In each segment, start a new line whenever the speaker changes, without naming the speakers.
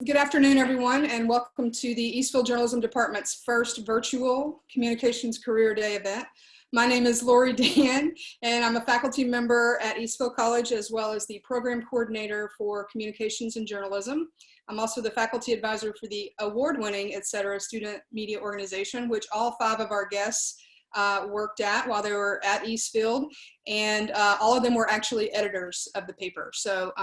Good afternoon, everyone, and welcome to the Eastville Journalism Department's first virtual Communications Career Day event. My name is Lori Dan, and I'm a faculty member at Eastville College, as well as the program coordinator for communications and journalism. I'm also the faculty advisor for the award-winning Etc. student media organization, which all 5 of our guests worked at while they were at Eastfield, and all of them were actually editors of the paper. So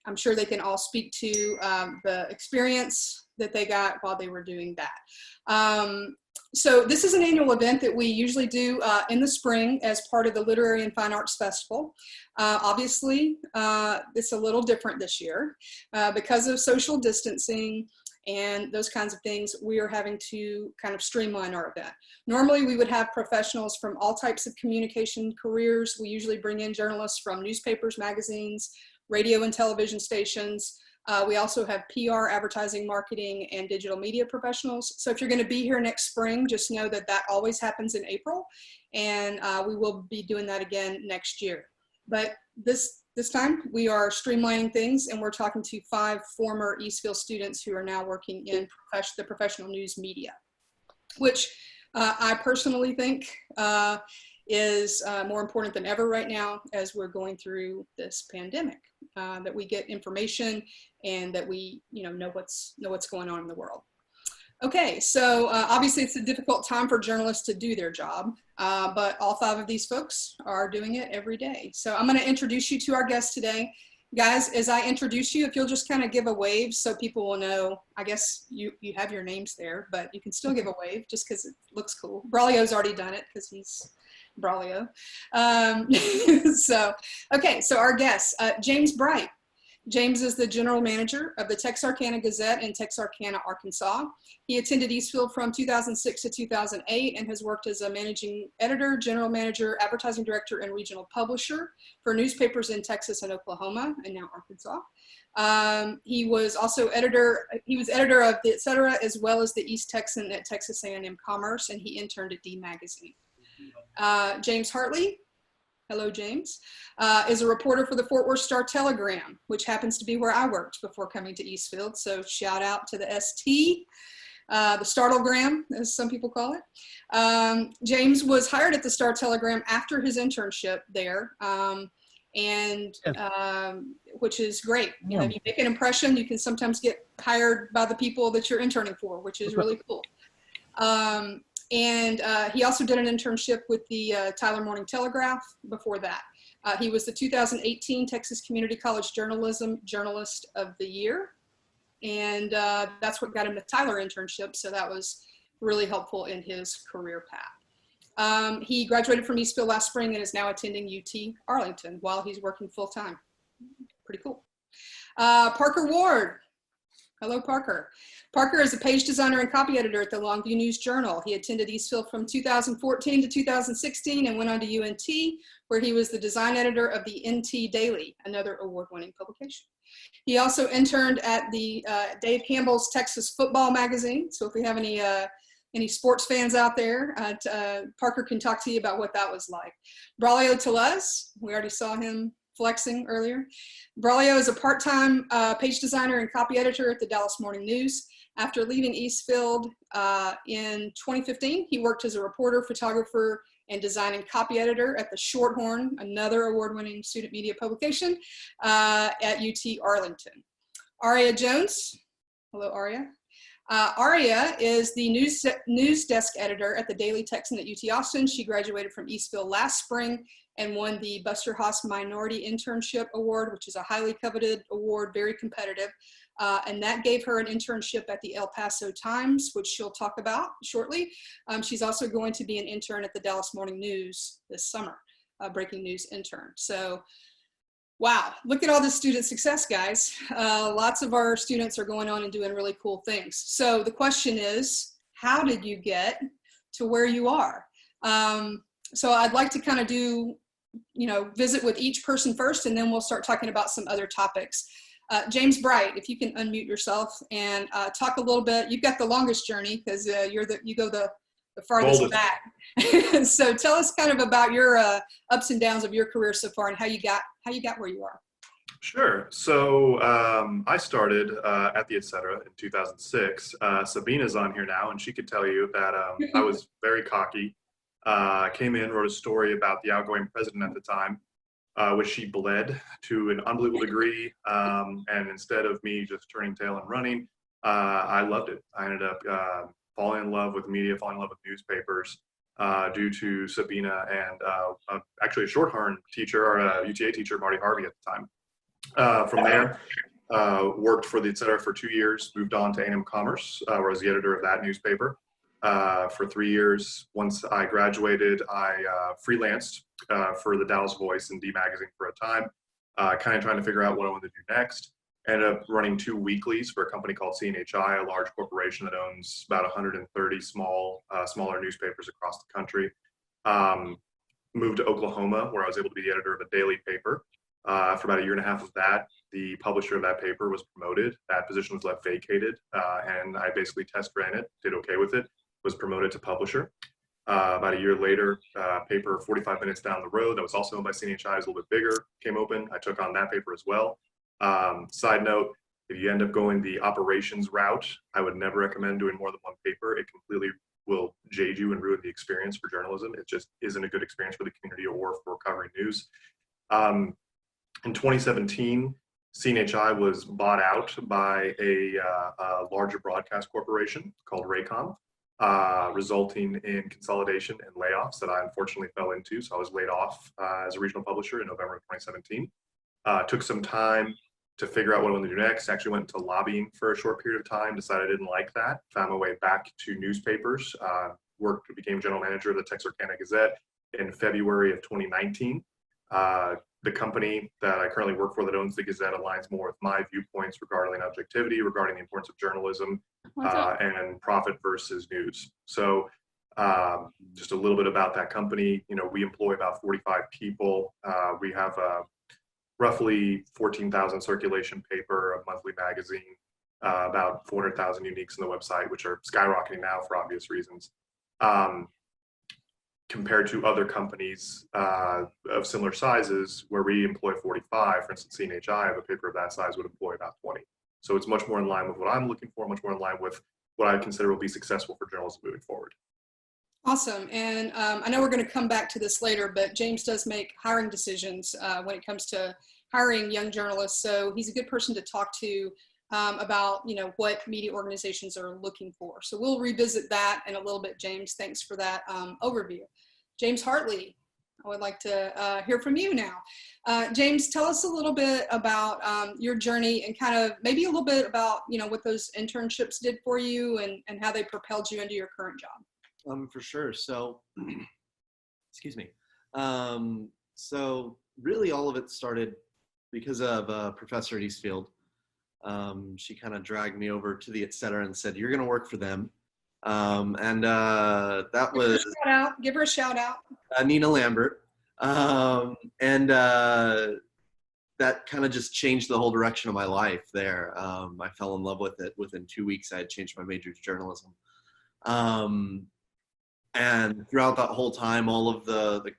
I'm sure they can all speak to the experience that they got while they were doing that. So this is an annual event that we usually do in the spring as part of the Literary and Fine Arts Festival. Obviously, it's a little different this year. Because of social distancing and those kinds of things, we are having to kind of streamline our event. Normally, we would have professionals from all types of communication careers. We usually bring in journalists from newspapers, magazines, radio and television stations. We also have PR, advertising, marketing, and digital media professionals. So if you're going to be here next spring, just know that that always happens in April, and we will be doing that again next year. But this time we are streamlining things, and we're talking to 5 former Eastville students who are now working in the professional news media, which I personally think is more important than ever right now as we're going through this pandemic, that we get information and that we know what's going on in the world. Okay, so obviously it's a difficult time for journalists to do their job, but all 5 of these folks are doing it every day. So I'm going to introduce you to our guests today. Guys, as I introduce you, if you'll just kind of give a wave so people will know, I guess you have your names there, but you can still give a wave just because it looks cool. Braulio's already done it because he's Braulio. So our guests, James Bright. James is the general manager of the Texarkana Gazette in Texarkana, Arkansas. He attended Eastfield from 2006 to 2008 and has worked as a managing editor, general manager, advertising director, and regional publisher for newspapers in Texas and Oklahoma, and now Arkansas. He was also editor of the Etc. as well as the East Texan at Texas A&M Commerce, and he interned at D Magazine. James Hartley. Hello, James, is a reporter for the Fort Worth Star-Telegram, which happens to be where I worked before coming to Eastfield. So shout out to the ST, the Startlegram, as some people call it. James was hired at the Star-Telegram after his internship there, which is great. You know, if you make an impression, you can sometimes get hired by the people that you're interning for, which is really cool. And he also did an internship with the Tyler Morning Telegraph before that. He was the 2018 Texas Community College Journalism Journalist of the Year. And that's what got him the Tyler internship. So that was really helpful in his career path. He graduated from Eastfield last spring and is now attending UT Arlington while he's working full time. Pretty cool. Parker Ward. Hello, Parker. Parker is a page designer and copy editor at the Longview News Journal. He attended Eastfield from 2014 to 2016 and went on to UNT, where he was the design editor of the NT Daily, another award-winning publication. He also interned at the Dave Campbell's Texas Football magazine. So if we have any sports fans out there, Parker can talk to you about what that was like. Braulio Tellez, we already saw him flexing earlier. Braulio is a part-time page designer and copy editor at the Dallas Morning News. After leaving Eastfield in 2015, he worked as a reporter, photographer, and design and copy editor at the Shorthorn, another award-winning student media publication, at UT Arlington. Aria Jones. Hello, Aria. Aria is the news desk editor at the Daily Texan at UT Austin. She graduated from Eastfield last spring and won the Buster Haas Minority Internship Award, which is a highly coveted award, very competitive. And that gave her an internship at the El Paso Times, which she'll talk about shortly. She's also going to be an intern at the Dallas Morning News this summer, breaking news intern. So, wow, look at all this student success, guys. Lots of our students are going on and doing really cool things. So the question is, how did you get to where you are? So I'd like to kind of do, visit with each person first, and then we'll start talking about some other topics. James Bright, if you can unmute yourself and talk a little bit. You've got the longest journey because you go the farthest back. So tell us kind of about your ups and downs of your career so far and how you got where you are.
Sure. So I started at the Etc. in 2006. Sabina's on here now, and she could tell you that I was very cocky. Came in, wrote a story about the outgoing president at the time, which she bled to an unbelievable degree. And instead of me just turning tail and running, I loved it. I ended up falling in love with media, falling in love with newspapers. Due to Sabina and actually a Shorthorn teacher or a UTA teacher, Marty Harvey at the time. From there, worked for the Etc. for 2 years, moved on to A&M Commerce, where I was the editor of that newspaper for 3 years. Once I graduated, I freelanced for the Dallas Voice and D Magazine for a time, kind of trying to figure out what I wanted to do next. Ended up running 2 weeklies for a company called CNHI, a large corporation that owns about 130 smaller newspapers across the country. Moved to Oklahoma, where I was able to be the editor of a daily paper. For about a year and a half of that, the publisher of that paper was promoted. That position was left vacated, and I basically test ran it, did okay with it, was promoted to publisher. About a year later, paper 45 minutes down the road that was also owned by CNHI, is a little bit bigger, came open. I took on that paper as well. Side note, if you end up going the operations route, I would never recommend doing more than one paper. It completely will jade you and ruin the experience for journalism. It just isn't a good experience for the community or for covering news. In 2017, CNHI was bought out by a larger broadcast corporation called Raycom, resulting in consolidation and layoffs that I unfortunately fell into. So I was laid off as a regional publisher in November of 2017. Took some time to figure out what I wanted to do next. Actually went into lobbying for a short period of time, decided I didn't like that, found my way back to newspapers, became general manager of the Texarkana Gazette in February of 2019. The company that I currently work for that owns the Gazette aligns more with my viewpoints regarding objectivity, regarding the importance of journalism, and profit versus news. So just a little bit about that company. You know, we employ about 45 people. We have a roughly 14,000 circulation paper, a monthly magazine, about 400,000 uniques on the website, which are skyrocketing now for obvious reasons. Compared to other companies of similar sizes where we employ 45, for instance, CNHI, a paper of that size would employ about 20. So it's much more in line with what I'm looking for, much more in line with what I consider will be successful for journalism moving forward.
Awesome. And I know we're going to come back to this later, but James does make hiring decisions when it comes to hiring young journalists. So he's a good person to talk to about, you know, what media organizations are looking for. So we'll revisit that in a little bit, James. Thanks for that overview. James Hartley, I would like to hear from you now. James, tell us a little bit about your journey and kind of maybe a little bit about, you know, what those internships did for you and how they propelled you into your current job.
For sure. So, excuse me. So really all of it started because of a professor at Eastfield. She kind of dragged me over to the Etc. and said, "You're going to work for them." That was
give her a shout out.
Nina Lambert. That kind of just changed the whole direction of my life there. I fell in love with it. Within 2 weeks, I had changed my major to journalism. And throughout that whole time, all of the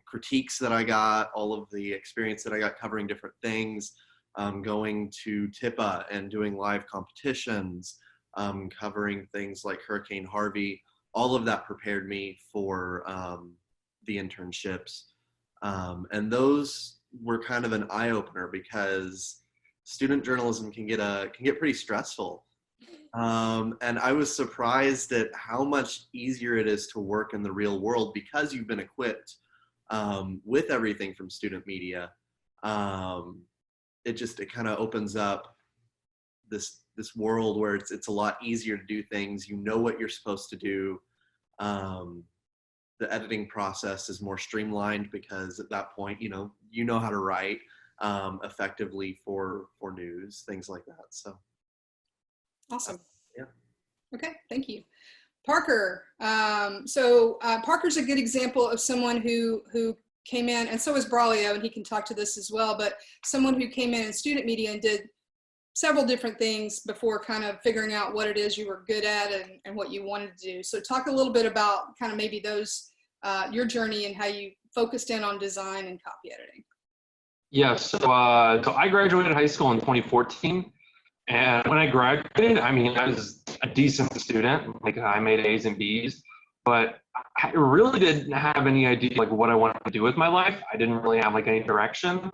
critiques that I got, all of the experience that I got covering different things, going to TIPA and doing live competitions, covering things like Hurricane Harvey, all of that prepared me for the internships. And those were kind of an eye-opener because student journalism can get pretty stressful. And I was surprised at how much easier it is to work in the real world because you've been equipped with everything from student media. It kind of opens up this world where it's a lot easier to do things. You know what you're supposed to do. The editing process is more streamlined because at that point, you know how to write effectively for news, things like that. So.
Awesome.
Yeah.
Okay, thank you. Parker. Parker's a good example of someone who came in, and so is Braulio, and he can talk to this as well, but someone who came in student media and did several different things before kind of figuring out what it is you were good at and what you wanted to do. So talk a little bit about kind of maybe those, your journey and how you focused in on design and copy editing.
Yeah, so I graduated high school in 2014, and when I graduated, I mean, I was a decent student. Like I made A's and B's, but I really didn't have any idea like what I wanted to do with my life. I didn't really have like any direction.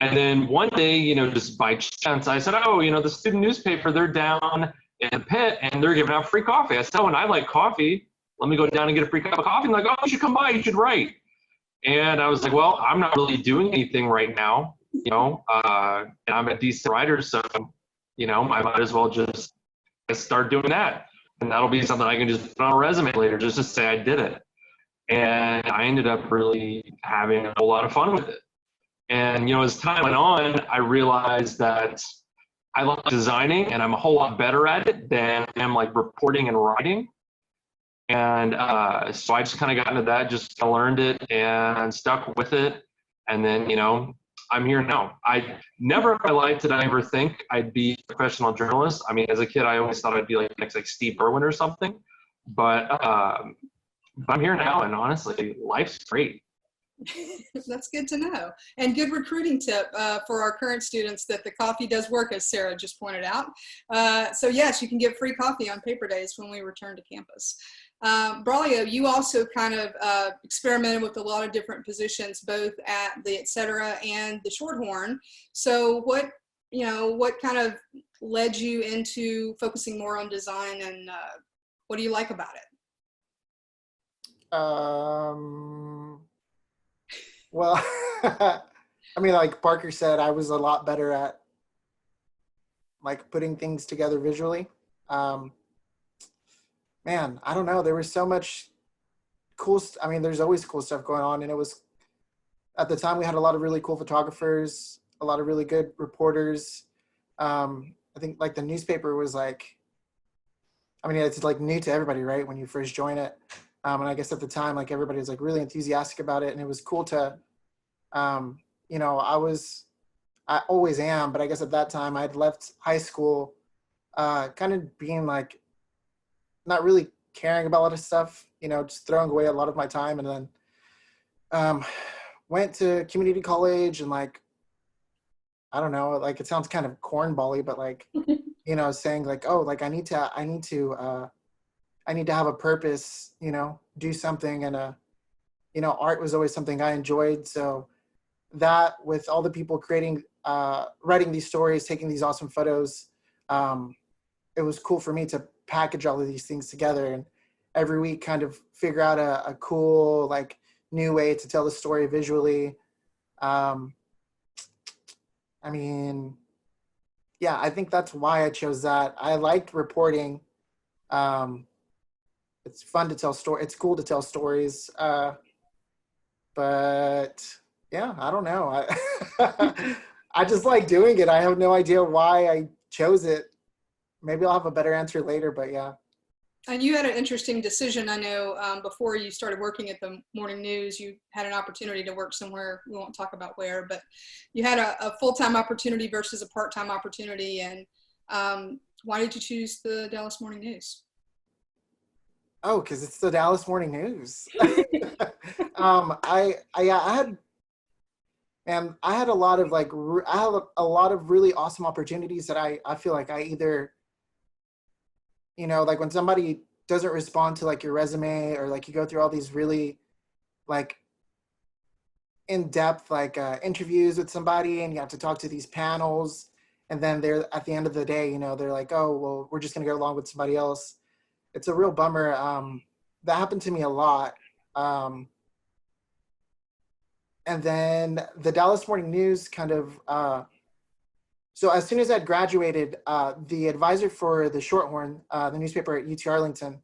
And then one day, just by chance, I said, "Oh, the student newspaper, they're down in the pit and they're giving out free coffee." I said, "Oh, and I like coffee. Let me go down and get a free cup of coffee." And like, "Oh, you should come by. You should write." And I was like, well, I'm not really doing anything right now, and I'm a decent writer, so, I might as well just start doing that. And that'll be something I can just put on a resume later, just to say I did it. And I ended up really having a whole lot of fun with it. And, as time went on, I realized that I like designing and I'm a whole lot better at it than I'm like reporting and writing. And so I just kind of got into that, just learned it and stuck with it. And then, I'm here now. I never in my life did I ever think I'd be a professional journalist. I mean, as a kid, I always thought I'd be like next like Steve Irwin or something. But I'm here now, and honestly, life's great.
That's good to know. And good recruiting tip for our current students that the coffee does work, as Sarah just pointed out. So yes, you can get free coffee on paper days when we return to campus. Braulio, you also kind of experimented with a lot of different positions, both at the Etc. and the Shorthorn. So what kind of led you into focusing more on design, and what do you like about it?
Well, I mean, like Parker said, I was a lot better at like putting things together visually. Man, I don't know. There was so much cool. I mean, there's always cool stuff going on, and it was at the time we had a lot of really cool photographers, a lot of really good reporters. I think like the newspaper was like, I mean, it's like new to everybody, right? When you first join it. And I guess at the time, like everybody was like really enthusiastic about it, and it was cool to, I always am, but I guess at that time I'd left high school, kind of being like, not really caring about a lot of stuff, just throwing away a lot of my time, and then went to community college, and like, I don't know, like it sounds kind of cornbally, but like, saying like, oh, like I need to have a purpose, do something. And, art was always something I enjoyed. So that with all the people creating, writing these stories, taking these awesome photos, it was cool for me to package all of these things together and every week kind of figure out a cool, like new way to tell the story visually. I mean, yeah, I think that's why I chose that. I liked reporting. It's fun to tell stories. It's cool to tell stories. But yeah, I don't know. I just like doing it. I have no idea why I chose it. Maybe I'll have a better answer later, but yeah.
And you had an interesting decision. I know before you started working at the morning news, you had an opportunity to work somewhere. We won't talk about where, but you had a full-time opportunity versus a part-time opportunity. And why did you choose the Dallas Morning News?
Oh, because it's the Dallas Morning News. I had a lot of like, I had a lot of really awesome opportunities that I feel like I either, like when somebody doesn't respond to like your resume, or like you go through all these really like in-depth like interviews with somebody, and you have to talk to these panels, and then they're at the end of the day, they're like, oh, well, we're just gonna go along with somebody else. It's a real bummer. That happened to me a lot. And then the Dallas Morning News kind of, so as soon as I'd graduated, the advisor for the Shorthorn, the newspaper at UT Arlington,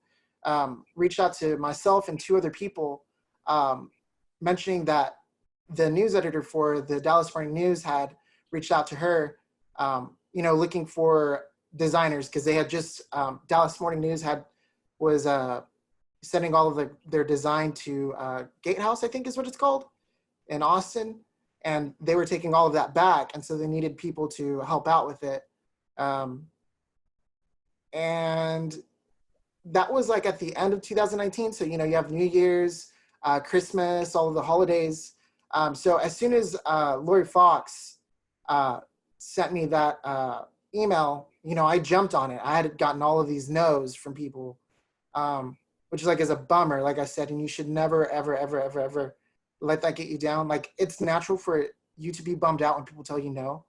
reached out to myself and two other people, mentioning that the news editor for the Dallas Morning News had reached out to her, looking for designers, because they had just, Dallas Morning News was sending all of their design to Gatehouse, I think is what it's called, in Austin. And they were taking all of that back. And so they needed people to help out with it. And that was like at the end of 2019. So, you have New Year's, Christmas, all of the holidays. So as soon as Lori Fox sent me that email, you know, I jumped on it. I had gotten all of these no's from people, which is like is a bummer, like I said, and you should never, ever, ever, ever, ever let that get you down. Like it's natural for you to be bummed out when people tell you no.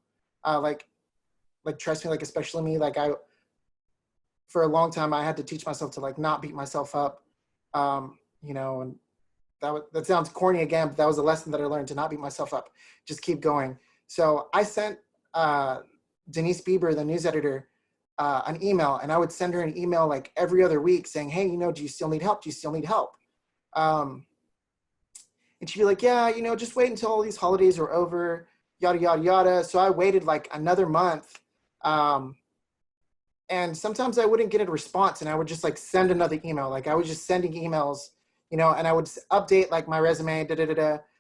Like trust me, like especially me, like for a long time, I had to teach myself to like not beat myself up, you know, and that sounds corny again, but that was a lesson that I learned, to not beat myself up, just keep going. So I sent Denise Bieber, the news editor, an email, and I would send her an email like every other week saying, hey, you know, do you still need help? Do you still need help? And she'd be like, yeah, you know, just wait until all these holidays are over, yada, yada, yada. So I waited like another month. And sometimes I wouldn't get a response, and I would just like send another email. Like I was just sending emails, you know, and I would update like my resume,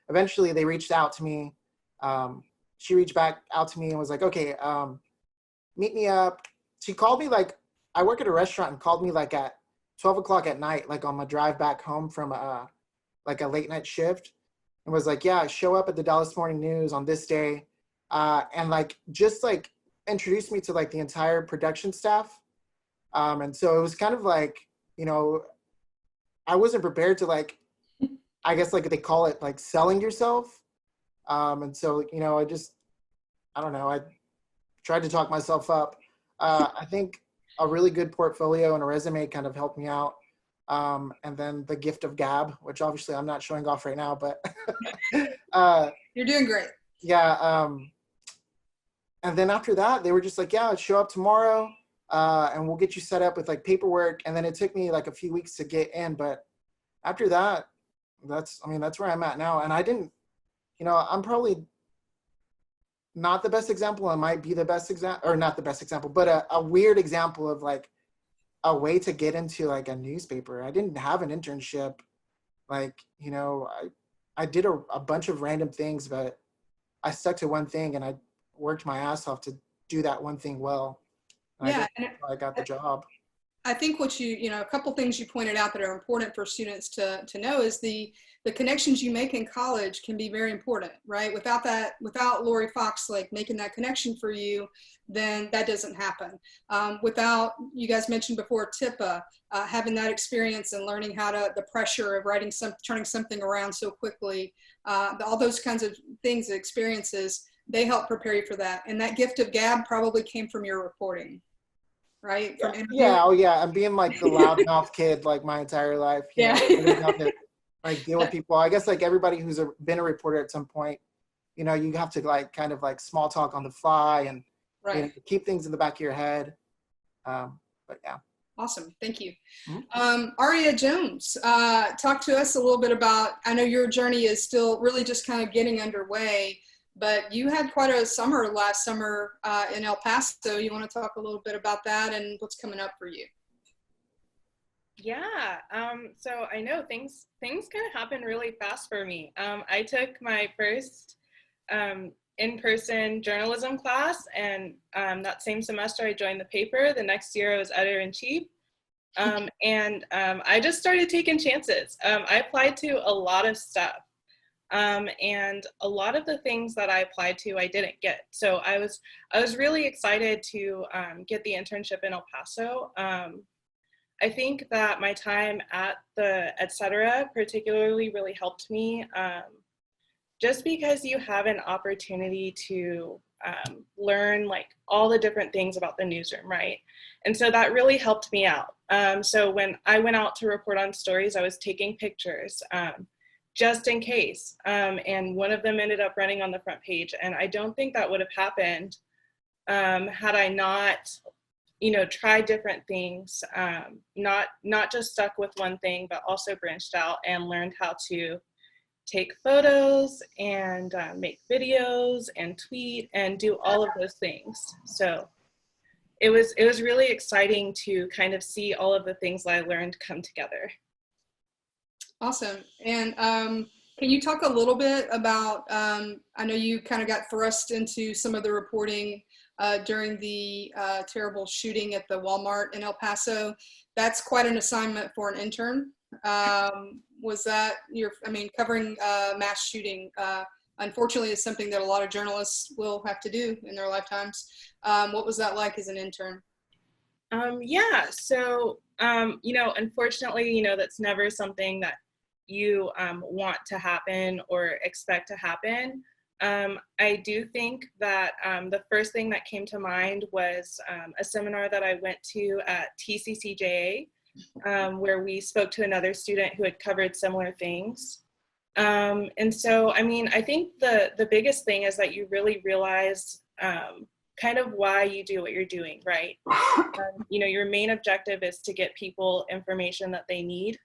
Eventually they reached out to me. She reached back out to me and was like, okay, meet me up. She called me like, I work at a restaurant, and called me like at 12 o'clock at night, like on my drive back home from like a late night shift, and was like, yeah, show up at the Dallas Morning News on this day. And like, just like introduced me to like the entire production staff. And so it was kind of like, you know, I wasn't prepared to like, I guess like they call it like selling yourself. And so, you know, I don't know, I tried to talk myself up. I think a really good portfolio and a resume kind of helped me out. And then the gift of gab, which obviously I'm not showing off right now, but
You're doing great.
yeah. And then after that, they were just like, yeah, show up tomorrow and we'll get you set up with like paperwork. And then it took me like a few weeks to get in. But after that, that's where I'm at now. And I didn't, you know, I'm probably not the best example. I might be the best example, or not the best example, but a weird example of like a way to get into like a newspaper. I didn't have an internship. Like, you know, I did a bunch of random things, but I stuck to one thing, and I worked my ass off to do that one thing well. And
Yeah,
I got the job.
I think what you know, a couple things you pointed out that are important for students to know is the connections you make in college can be very important, right? Without Lori Fox like making that connection for you, then that doesn't happen. Without, you guys mentioned before, TIPA, having that experience and learning how to, the pressure of turning something around so quickly, all those kinds of things, experiences, they help prepare you for that. And that gift of gab probably came from your reporting, right?
Yeah, oh yeah, I'm being like the loudmouth kid like my entire life. You know, I didn't have to like deal with people. I guess like everybody who's been a reporter at some point, you know, you have to like kind of like small talk on the fly and you know, keep things in the back of your head. But yeah.
Awesome, thank you.
Mm-hmm.
Aria Jones, talk to us a little bit about, I know your journey is still really just kind of getting underway, but you had quite a summer last summer in El Paso. You want to talk a little bit about that and what's coming up for you?
Yeah, so I know things kind of happen really fast for me. I took my first in-person journalism class, and that same semester I joined the paper. The next year I was editor-in-chief. And I just started taking chances. I applied to a lot of stuff. And a lot of the things that I applied to, I didn't get. So I was really excited to get the internship in El Paso. I think that my time at the Et Cetera particularly really helped me, just because you have an opportunity to learn like all the different things about the newsroom, right? And so that really helped me out. So when I went out to report on stories, I was taking pictures just in case. And one of them ended up running on the front page. And I don't think that would have happened had I not, you know, tried different things, not just stuck with one thing, but also branched out and learned how to take photos and make videos and tweet and do all of those things. So it was really exciting to kind of see all of the things that I learned come together.
Awesome. And can you talk a little bit about, I know you kind of got thrust into some of the reporting during the terrible shooting at the Walmart in El Paso. That's quite an assignment for an intern. Was that covering mass shooting? unfortunately is something that a lot of journalists will have to do in their lifetimes. What was that like as an intern?
Yeah, so, unfortunately, that's never something that you want to happen or expect to happen. I do think that the first thing that came to mind was a seminar that I went to at TCCJA, where we spoke to another student who had covered similar things. And so, I think the biggest thing is that you really realize kind of why you do what you're doing, right? Your main objective is to get people information that they need,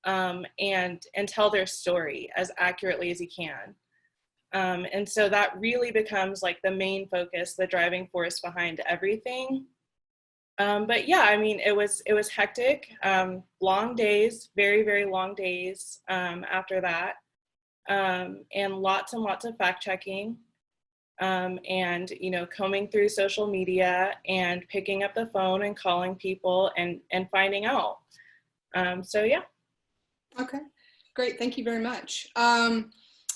and tell their story as accurately as you can. And so that really becomes like the main focus, the driving force behind everything. But yeah, it was hectic, long days, very, very long days after that, and lots of fact checking, and combing through social media and picking up the phone and calling people and finding out. So yeah.
Okay, great. Thank you very much.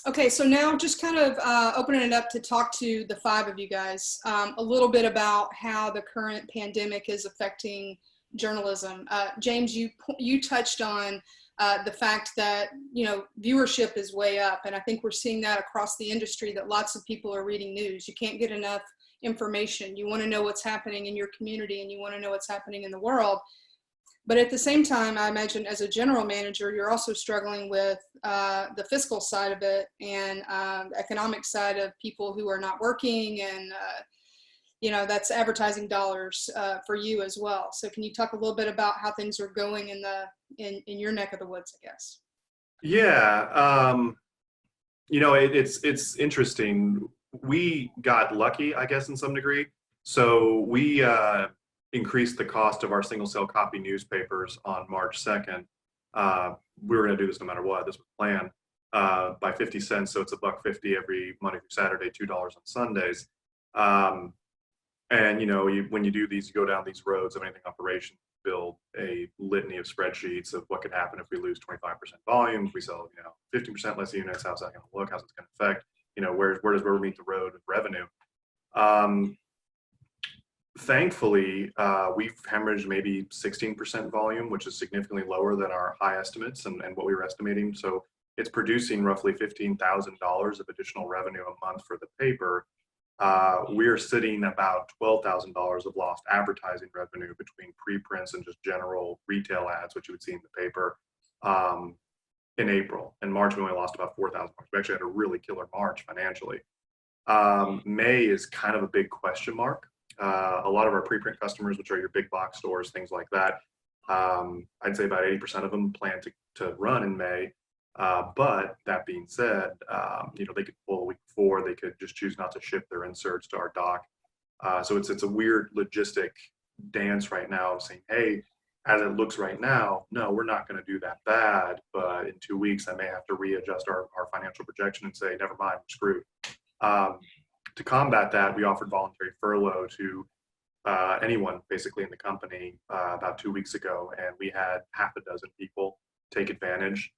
Okay, so now just kind of opening it up to talk to the five of you guys a little bit about how the current pandemic is affecting journalism. James, you touched on the fact that viewership is way up, and I think we're seeing that across the industry, that lots of people are reading news. You can't get enough information. You want to know what's happening in your community, and you want to know what's happening in the world. But at the same time, I imagine as a general manager, you're also struggling with the fiscal side of it and the economic side of people who are not working, and that's advertising dollars for you as well. So can you talk a little bit about how things are going in your neck of the woods, I guess?
Yeah, it's interesting. We got lucky, I guess, in some degree. So we increased the cost of our single cell copy newspapers on March 2nd. We were going to do this no matter what. This was planned by 50 cents. So it's $1.50 every Monday through Saturday, $2 on Sundays. And when you do these, you go down these roads of anything operation, build a litany of spreadsheets of what could happen if we lose 25% volume, if we sell 50% less units. How's that going to look? How's it going to affect? Where does rubber meet the road with revenue? Thankfully, we've hemorrhaged maybe 16% volume, which is significantly lower than our high estimates and what we were estimating. So it's producing roughly $15,000 of additional revenue a month for the paper. We're sitting about $12,000 of lost advertising revenue between preprints and just general retail ads, which you would see in the paper, in April. In March, we only lost about $4,000. We actually had a really killer March financially. May is kind of a big question mark. A lot of our preprint customers, which are your big box stores, things like that, I'd say about 80% of them plan to run in May. But that being said, they could pull a week before. They could just choose not to ship their inserts to our dock. So it's a weird logistic dance right now of saying, hey, as it looks right now, no, we're not going to do that bad. But in 2 weeks, I may have to readjust our financial projection and say, never mind, we're screwed. To combat that, we offered voluntary furlough to anyone basically in the company about 2 weeks ago, and we had half a dozen people take advantage.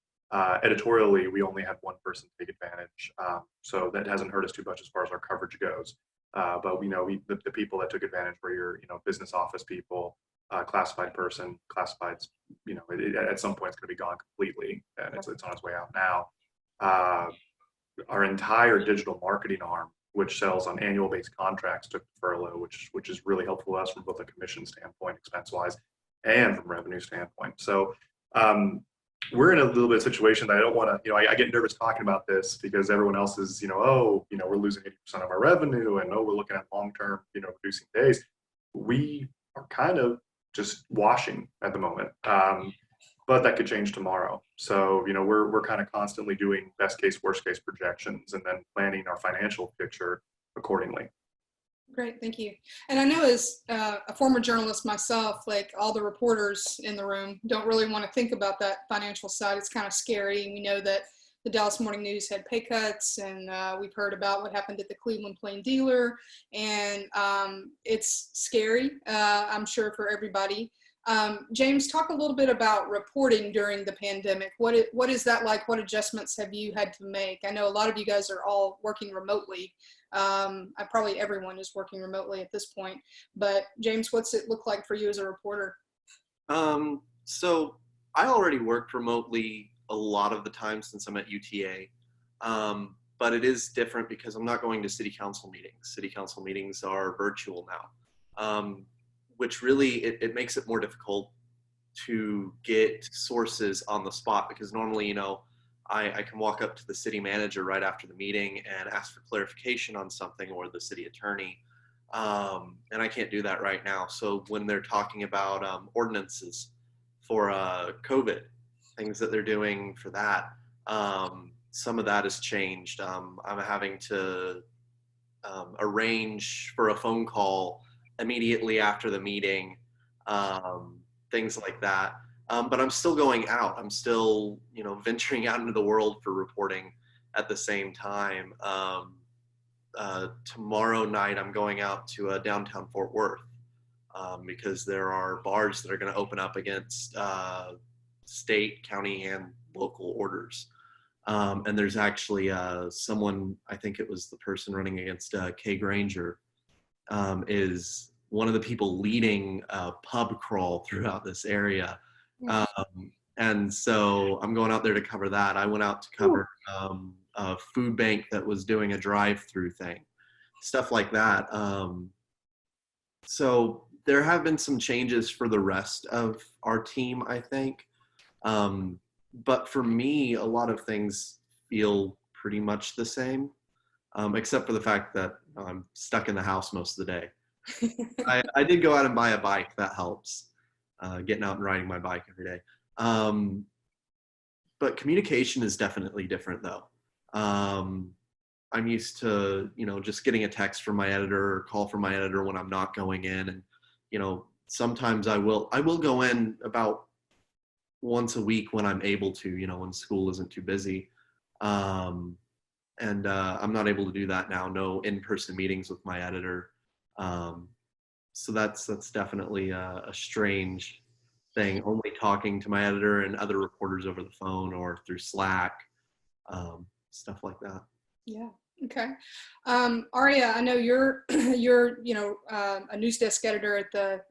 Editorially, we only had one person take advantage, so that hasn't hurt us too much as far as our coverage goes. But we know the people that took advantage were your business office people, classified person, classifieds. At some point it's going to be gone completely, and it's on its way out now. Our entire digital marketing arm, which sells on annual-based contracts, took furlough, which is really helpful to us from both a commission standpoint, expense-wise, and from revenue standpoint. So we're in a little bit of situation that I don't want to, I get nervous talking about this because everyone else is, we're losing 80% of our revenue, and we're looking at long-term, reducing days. We are kind of just washing at the moment. But that could change tomorrow. So, we're kind of constantly doing best case, worst case projections and then planning our financial picture accordingly.
Great, thank you. And I know as a former journalist myself, like all the reporters in the room don't really want to think about that financial side. It's kind of scary. We know that the Dallas Morning News had pay cuts, and we've heard about what happened at the Cleveland Plain Dealer, and it's scary, I'm sure, for everybody. James, talk a little bit about reporting during the pandemic. What is that like? What adjustments have you had to make? I know a lot of you guys are all working remotely. Probably everyone is working remotely at this point, but James, what's it look like for you as a reporter?
So I already worked remotely a lot of the time since I'm at UTA. But it is different because I'm not going to city council meetings. City council meetings are virtual now, which really, it makes it more difficult to get sources on the spot, because normally, you know, I can walk up to the city manager right after the meeting and ask for clarification on something, or the city attorney. And I can't do that right now. So when they're talking about ordinances for COVID, things that they're doing for that, some of that has changed. I'm having to arrange for a phone call immediately after the meeting, things like that. But I'm still going out. I'm still, you know, venturing out into the world for reporting at the same time. Tomorrow night, I'm going out to downtown Fort Worth because there are bars that are going to open up against state, county, and local orders. And there's actually someone, I think it was the person running against Kay Granger, is one of the people leading a pub crawl throughout this area. And so I'm going out there to cover that. I went out to cover a food bank that was doing a drive-through thing, stuff like that. So there have been some changes for the rest of our team, I think. But for me, a lot of things feel pretty much the same, except for the fact that I'm stuck in the house most of the day. I did go out and buy a bike. That helps, getting out and riding my bike every day. But communication is definitely different, though. I'm used to, you know, just getting a text from my editor or call from my editor when I'm not going in. And, you know, sometimes I will go in about once a week when I'm able to, you know, when school isn't too busy. I'm not able to do that now. No in-person meetings with my editor. So that's definitely a strange thing, only talking to my editor and other reporters over the phone or through Slack, stuff like that.
Yeah. Okay. Aria, I know you're you know, a news desk editor at the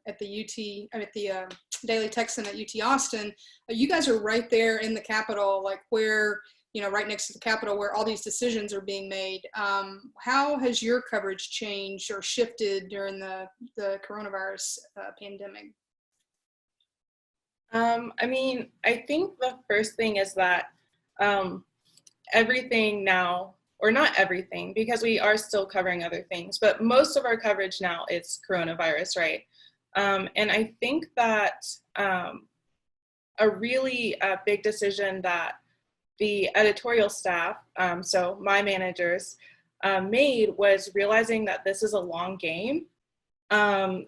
Daily Texan at UT Austin. You guys are right there in the Capitol, like where, you know, right next to the Capitol where all these decisions are being made. How has your coverage changed or shifted during the coronavirus pandemic?
I mean, I think the first thing is that everything now, or not everything, because we are still covering other things, but most of our coverage now is coronavirus, right? And I think that a really big decision that the editorial staff, so my managers, made was realizing that this is a long game.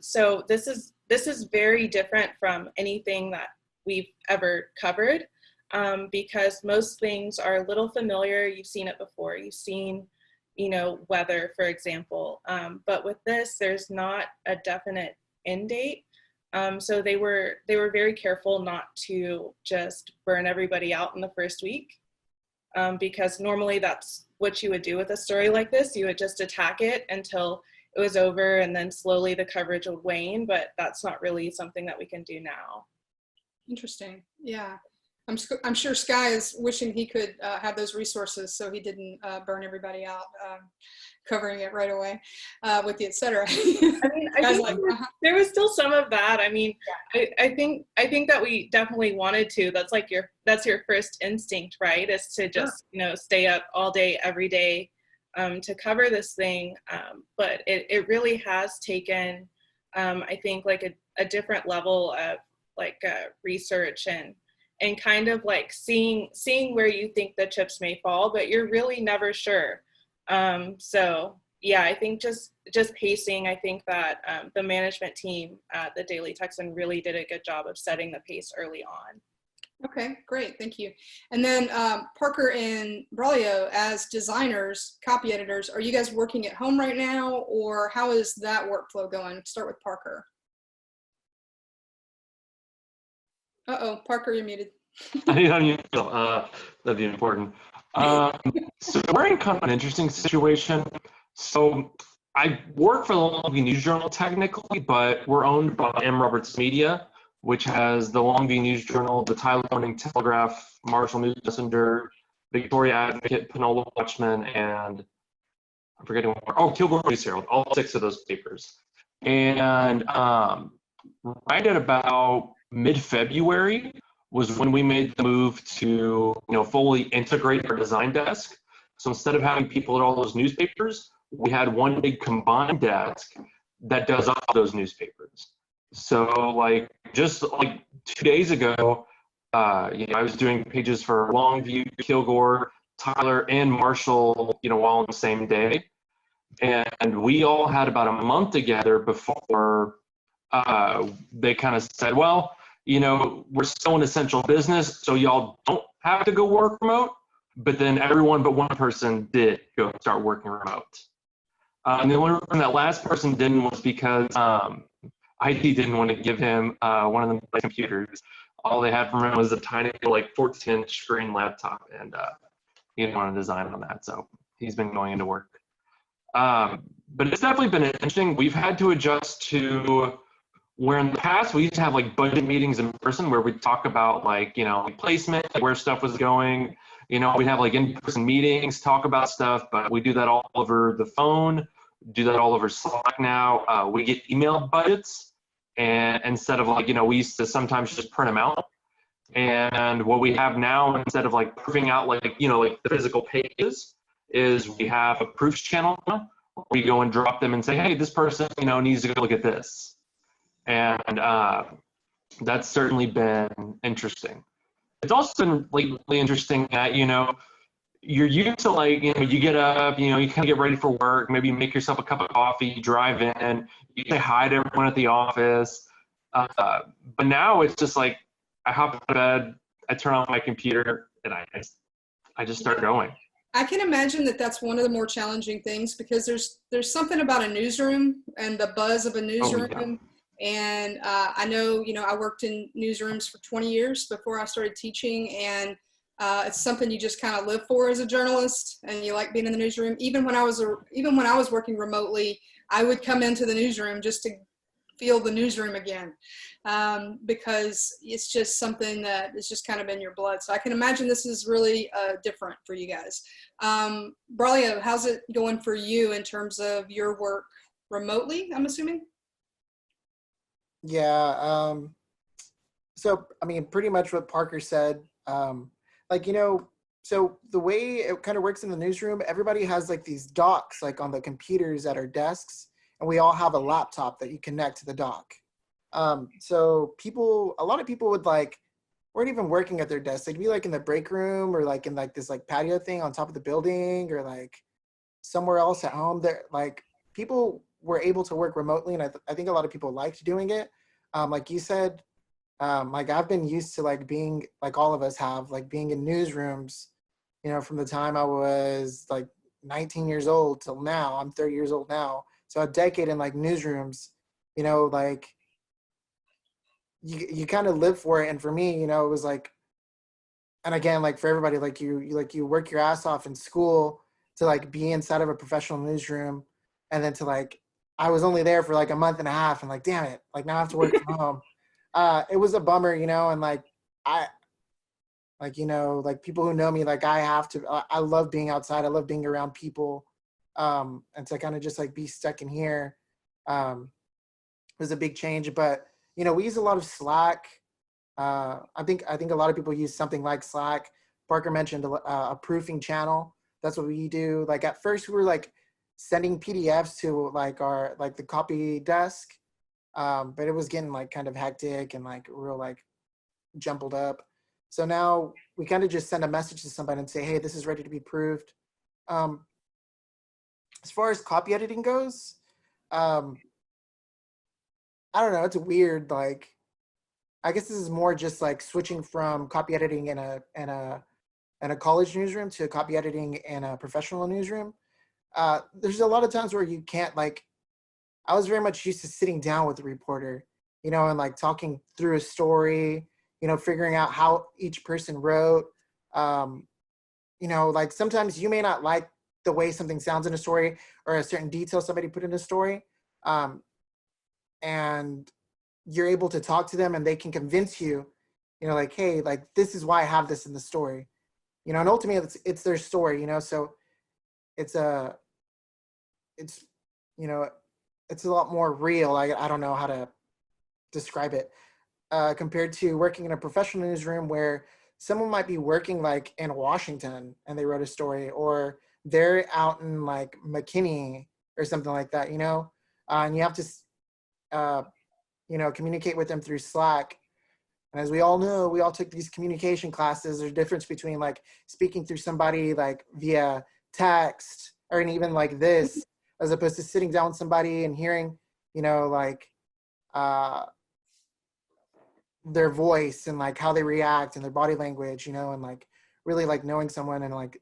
So this is very different from anything that we've ever covered, because most things are a little familiar. You've seen it before. You've seen, you know, weather, for example. But with this, there's not a definite end date. So they were very careful not to just burn everybody out in the first week, because normally that's what you would do with a story like this. You would just attack it until it was over, and then slowly the coverage would wane, but that's not really something that we can do now.
Interesting. Yeah. I'm sure Sky is wishing he could have those resources so he didn't burn everybody out, covering it right away with the et cetera.
I mean, I think there was still some of that. I mean, yeah. I think that we definitely wanted to. That's your first instinct, right? Is to just, you know, stay up all day, every day, to cover this thing. But it really has taken, I think, like a different level of like research and kind of like seeing where you think the chips may fall, but you're really never sure. So yeah, I think just pacing. I think that the management team at the Daily Texan really did a good job of setting the pace early on.
Okay, great, thank you. And then Parker and Braulio, as designers, copy editors, are you guys working at home right now, or how is that workflow going? Start with Parker. Uh-oh, Parker, you're muted.
That'd be important. So we're in kind of an interesting situation. So I work for the Longview News Journal technically, but we're owned by M. Roberts Media, which has the Longview News Journal, the Tyler Morning Telegraph, Marshall News Messenger, Victoria Advocate, Panola Watchman, and I'm forgetting one more. Oh, Kilgore News Herald, all 6 of those papers. And right at about mid-February was when we made the move to fully integrate our design desk. So instead of having people at all those newspapers, we had one big combined desk that does all those newspapers. So like just like 2 days ago, I was doing pages for Longview, Kilgore, Tyler, and Marshall, all on the same day. And we all had about a month together before they kind of said, well, we're still an essential business, so y'all don't have to go work remote. But then everyone but one person did go start working remote. And the only reason that last person didn't was because IT didn't want to give him one of the computers. All they had from him was a tiny, like 14-inch screen laptop, and he didn't want to design on that. So he's been going into work. But it's definitely been interesting. We've had to adjust to where in the past we used to have like budget meetings in person where we'd talk about like, placement, where stuff was going. We'd have like in-person meetings, talk about stuff, but we do that all over the phone, do that all over Slack now. We get email budgets, and instead of like, we used to sometimes just print them out. And what we have now, instead of like printing out like, like the physical pages, is we have a proofs channel now. We go and drop them and say, hey, this person, needs to go look at this. And that's certainly been interesting. It's also been like really interesting that, you're used to like, you get up, you kind of get ready for work, maybe you make yourself a cup of coffee, you drive in, you say hi to everyone at the office. But now it's just like, I hop out of bed, I turn on my computer, and I just start going.
I can imagine that that's one of the more challenging things because there's something about a newsroom and the buzz of a newsroom.
Oh, yeah.
And I know, I worked in newsrooms for 20 years before I started teaching, and it's something you just kind of live for as a journalist, and you like being in the newsroom. Even when I was working remotely, I would come into the newsroom just to feel the newsroom again, because it's just something that is just kind of in your blood. So I can imagine this is really different for you guys. Braulio, how's it going for you in terms of your work remotely, I'm assuming?
Yeah. So, I mean, pretty much what Parker said, so the way it kind of works in the newsroom, everybody has like these docks, like on the computers at our desks, and we all have a laptop that you connect to the dock. So a lot of people would weren't even working at their desks. They'd be like in the break room or like in like this like patio thing on top of the building or like somewhere else at home. There, like people were able to work remotely, and I think a lot of people liked doing it. Like you said, like I've been used to like being, like all of us have, like being in newsrooms, from the time I was like 19 years old till now. I'm 30 years old now. So a decade in like newsrooms, like you kind of live for it. And for me, it was like, and again, like for everybody, like you work your ass off in school to like be inside of a professional newsroom, and then to like, I was only there for like a month and a half, and like, damn it, like now I have to work from home. It was a bummer, and like like people who know me, like I love being outside. I love being around people. And to kind of just like be stuck in here was a big change. But, we use a lot of Slack. I think a lot of people use something like Slack. Parker mentioned a proofing channel. That's what we do. Like at first we were like sending PDFs to like the copy desk. But it was getting like kind of hectic and like real like jumbled up. So now we kind of just send a message to somebody and say, hey, this is ready to be proofed. As far as copy editing goes, I don't know, it's weird. Like, I guess this is more just like switching from copy editing in a college newsroom to copy editing in a professional newsroom. There's a lot of times where you can't like, I was very much used to sitting down with the reporter, and like talking through a story, figuring out how each person wrote. Like sometimes you may not like the way something sounds in a story or a certain detail somebody put in a story. And you're able to talk to them and they can convince you, like, hey, like, this is why I have this in the story, and ultimately it's their story, so it's it's, it's a lot more real. I don't know how to describe it, compared to working in a professional newsroom where someone might be working like in Washington and they wrote a story, or they're out in like McKinney or something like that, and you have to, communicate with them through Slack. And as we all know, we all took these communication classes. There's a difference between like speaking through somebody like via text or even like this, as opposed to sitting down with somebody and hearing, like their voice and like how they react and their body language, and like really like knowing someone. And like,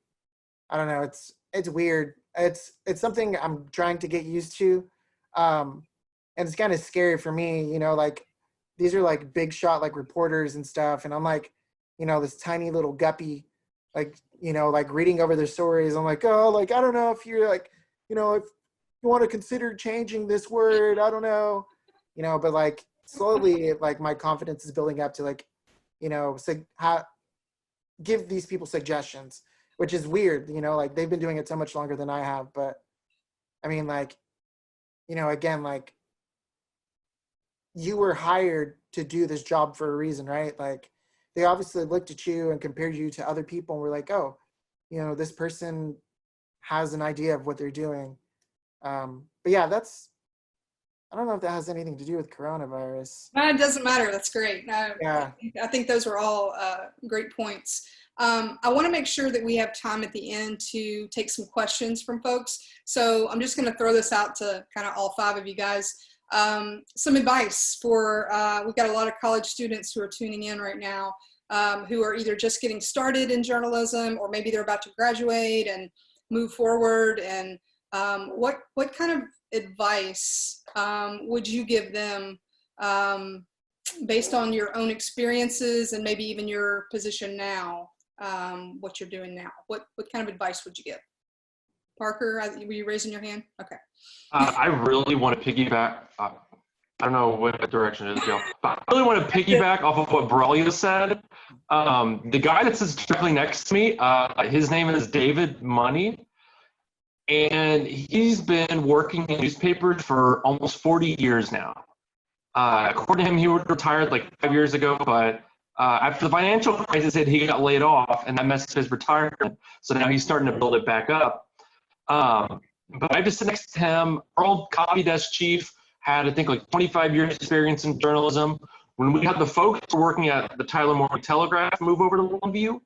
I don't know, it's weird. It's something I'm trying to get used to. And it's kind of scary for me, like these are like big shot like reporters and stuff. And I'm like, this tiny little guppy, like, like reading over their stories. I'm like, oh, like, I don't know if you're like, if you want to consider changing this word, I don't know, but like slowly, like my confidence is building up to like, give these people suggestions, which is weird, like they've been doing it so much longer than I have. But I mean, like, again, like you were hired to do this job for a reason, right? Like they obviously looked at you and compared you to other people and were like, oh, this person has an idea of what they're doing. But yeah, I don't know if that has anything to do with coronavirus.
No, it doesn't matter. That's great.
Yeah.
I think those are all great points. I want to make sure that we have time at the end to take some questions from folks. So I'm just going to throw this out to kind of all 5 of you guys. Some advice for, we've got a lot of college students who are tuning in right now, who are either just getting started in journalism, or maybe they're about to graduate and move forward. And what kind of advice would you give them based on your own experiences and maybe even your position now, what you're doing now? What kind of advice would you give? Parker, were you raising your hand? Okay.
I really want to piggyback. I don't know what direction it is, Joe, but I really want to piggyback off of what Braulio said. The guy that sits directly next to me, his name is David Money, and he's been working in newspapers for almost 40 years now. According to him, he retired like 5 years ago, but after the financial crisis hit, he got laid off, and that messed his retirement. So now he's starting to build it back up. But I just sit next to him. Our old copy desk chief had, I think, like 25 years experience in journalism. When we had the folks working at the Tyler Morning Telegraph move over to Longview,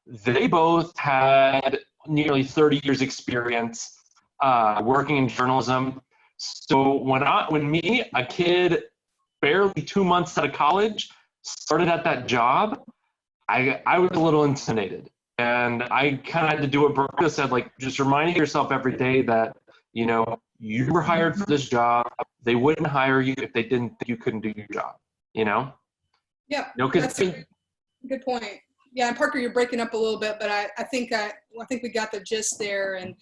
they both had nearly 30 years experience working in journalism. So when me, a kid barely 2 months out of college, started at that job, I was a little intimidated. And I kind of had to do what Braulio said, like just reminding yourself every day that, you were hired for this job. They wouldn't hire you if they didn't think you couldn't do your job,
Yeah, that's a good point. Yeah, and Parker, you're breaking up a little bit, but I think we got the gist there. And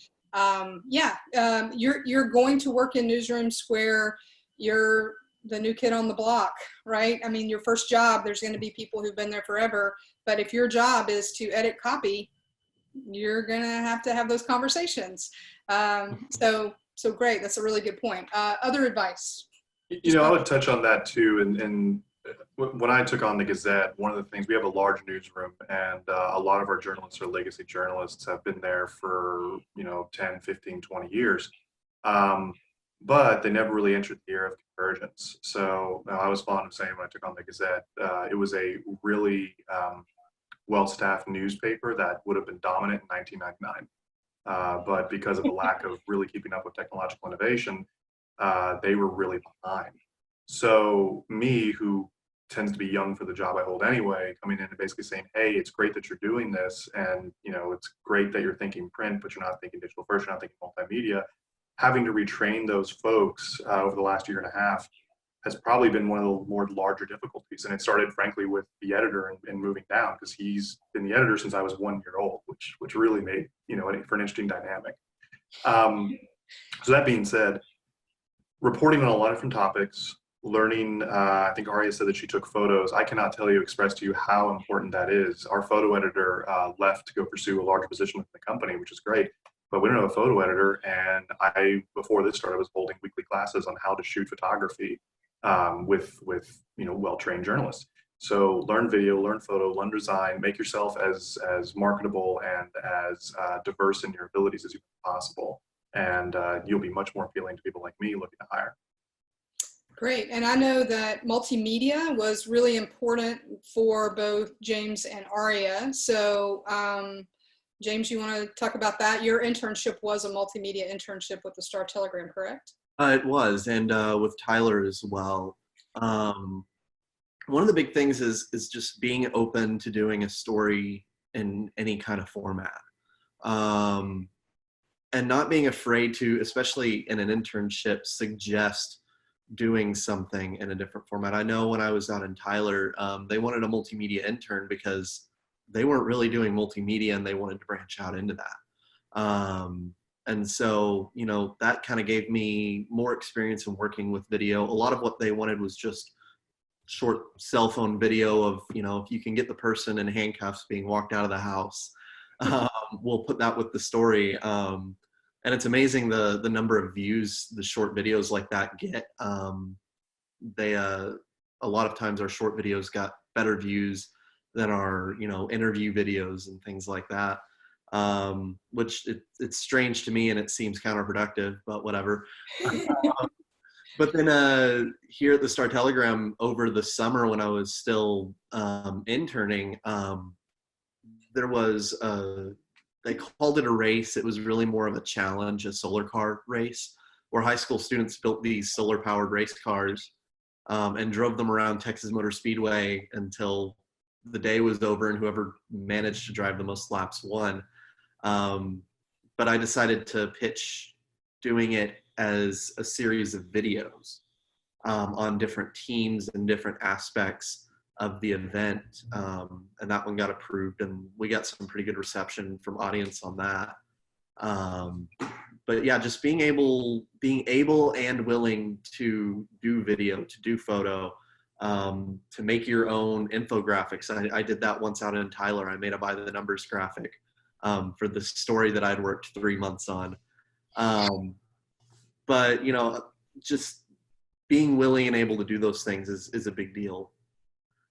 you're going to work in newsrooms where you're the new kid on the block, right? I mean, your first job, there's going to be people who've been there forever. But if your job is to edit copy, you're going to have those conversations. So great. That's a really good point. Other advice?
I would touch on that too. And when I took on the Gazette, one of the things, we have a large newsroom, and a lot of our journalists are legacy journalists, have been there for, 10, 15, 20 years. But they never really entered the era of convergence. So I was fond of saying when I took on the Gazette, it was a really well-staffed newspaper that would have been dominant in 1999. But because of the lack of really keeping up with technological innovation, they were really behind. So me, who tends to be young for the job I hold anyway, coming in and basically saying, hey, it's great that you're doing this, and it's great that you're thinking print, but you're not thinking digital first, you're not thinking multimedia. Having to retrain those folks over the last year and a half has probably been one of the more larger difficulties. And it started, frankly, with the editor and moving down, because he's been the editor since I was 1 year old, which really made, for an interesting dynamic. So that being said, reporting on a lot of different topics, learning, I think Aria said that she took photos. I cannot express to you how important that is. Our photo editor left to go pursue a larger position within the company, which is great. But we don't have a photo editor, and before this started, I was holding weekly classes on how to shoot photography with well-trained journalists. So learn video, learn photo, learn design, make yourself as marketable and as diverse in your abilities as possible, and you'll be much more appealing to people like me looking to hire.
Great. And I know that multimedia was really important for both James and Aria. So James, you want to talk about that? Your internship was a multimedia internship with the Star Telegram, correct?
It was, and with Tyler as well. One of the big things is just being open to doing a story in any kind of format. And not being afraid to, especially in an internship, suggest doing something in a different format. I know when I was out in Tyler, they wanted a multimedia intern because they weren't really doing multimedia and they wanted to branch out into that. And so, that kind of gave me more experience in working with video. A lot of what they wanted was just short cell phone video of, if you can get the person in handcuffs being walked out of the house, we'll put that with the story. And it's amazing the number of views the short videos like that get. A lot of times our short videos got better views than our, interview videos and things like that. Which it's strange to me and it seems counterproductive, but whatever. But then here at the Star Telegram over the summer when I was still interning, there was they called it a race. It was really more of a challenge, a solar car race, where high school students built these solar powered race cars and drove them around Texas Motor Speedway until the day was over and whoever managed to drive the most laps won. But I decided to pitch doing it as a series of videos on different teams and different aspects of the event, and that one got approved and we got some pretty good reception from audience on that. But yeah, just being able and willing to do video, to do photo, to make your own infographics. I did that once out in Tyler. I made a by the numbers graphic for the story that I'd worked 3 months on. But just being willing and able to do those things is a big deal.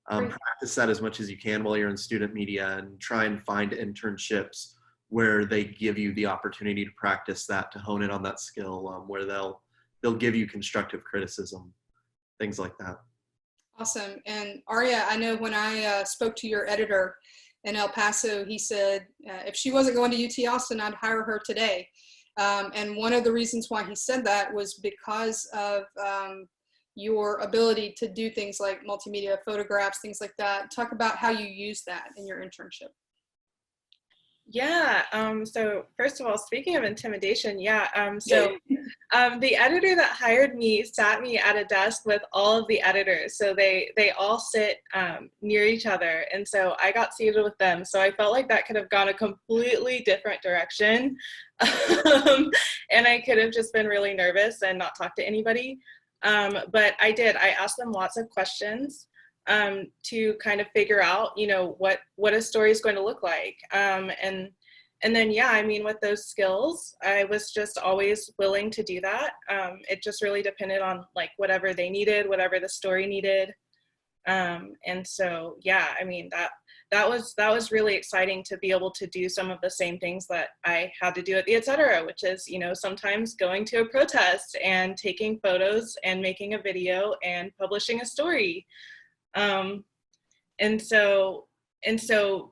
Practice that as much as you can while you're in student media, and try and find internships where they give you the opportunity to practice that, to hone in on that skill, where they'll give you constructive criticism, things like that.
Awesome. And Aria, I know when I spoke to your editor in El Paso, he said, if she wasn't going to UT Austin, I'd hire her today. And one of the reasons why he said that was because of your ability to do things like multimedia, photographs, things like that. Talk about how you use that in your internship.
Yeah, so first of all, speaking of intimidation, the editor that hired me sat me at a desk with all of the editors. So they all sit near each other. And so I got seated with them. So I felt like that could have gone a completely different direction. And I could have just been really nervous and not talked to anybody. But I did. I asked them lots of questions to kind of figure out, what a story is going to look like. And then, with those skills, I was just always willing to do that. It just really depended on whatever they needed, whatever the story needed. And so, that was really exciting to be able to do some of the same things that I had to do at the Et Cetera, which is, sometimes going to a protest and taking photos and making a video and publishing a story. And so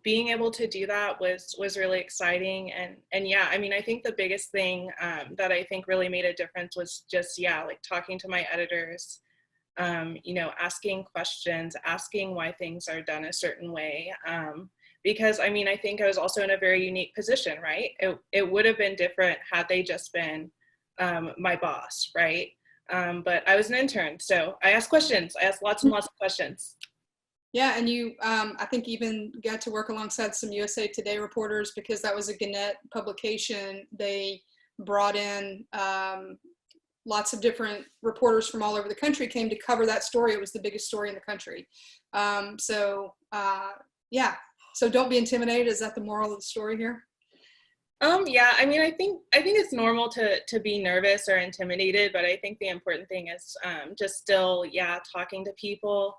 being able to do that was really exciting. And I think the biggest thing that I think really made a difference was just, talking to my editors, asking questions, asking why things are done a certain way. Because I think I was also in a very unique position, right? It would have been different had they just been my boss, right? But I was an intern, so I asked questions. I asked lots and lots of questions.
Yeah, and you, I think, even got to work alongside some USA Today reporters because that was a Gannett publication. They brought in lots of different reporters from all over the country came to cover that story. It was the biggest story in the country. Yeah, so don't be intimidated. Is that the moral of the story here?
Yeah, I mean, I think it's normal to be nervous or intimidated, but I think the important thing is just still, yeah, talking to people.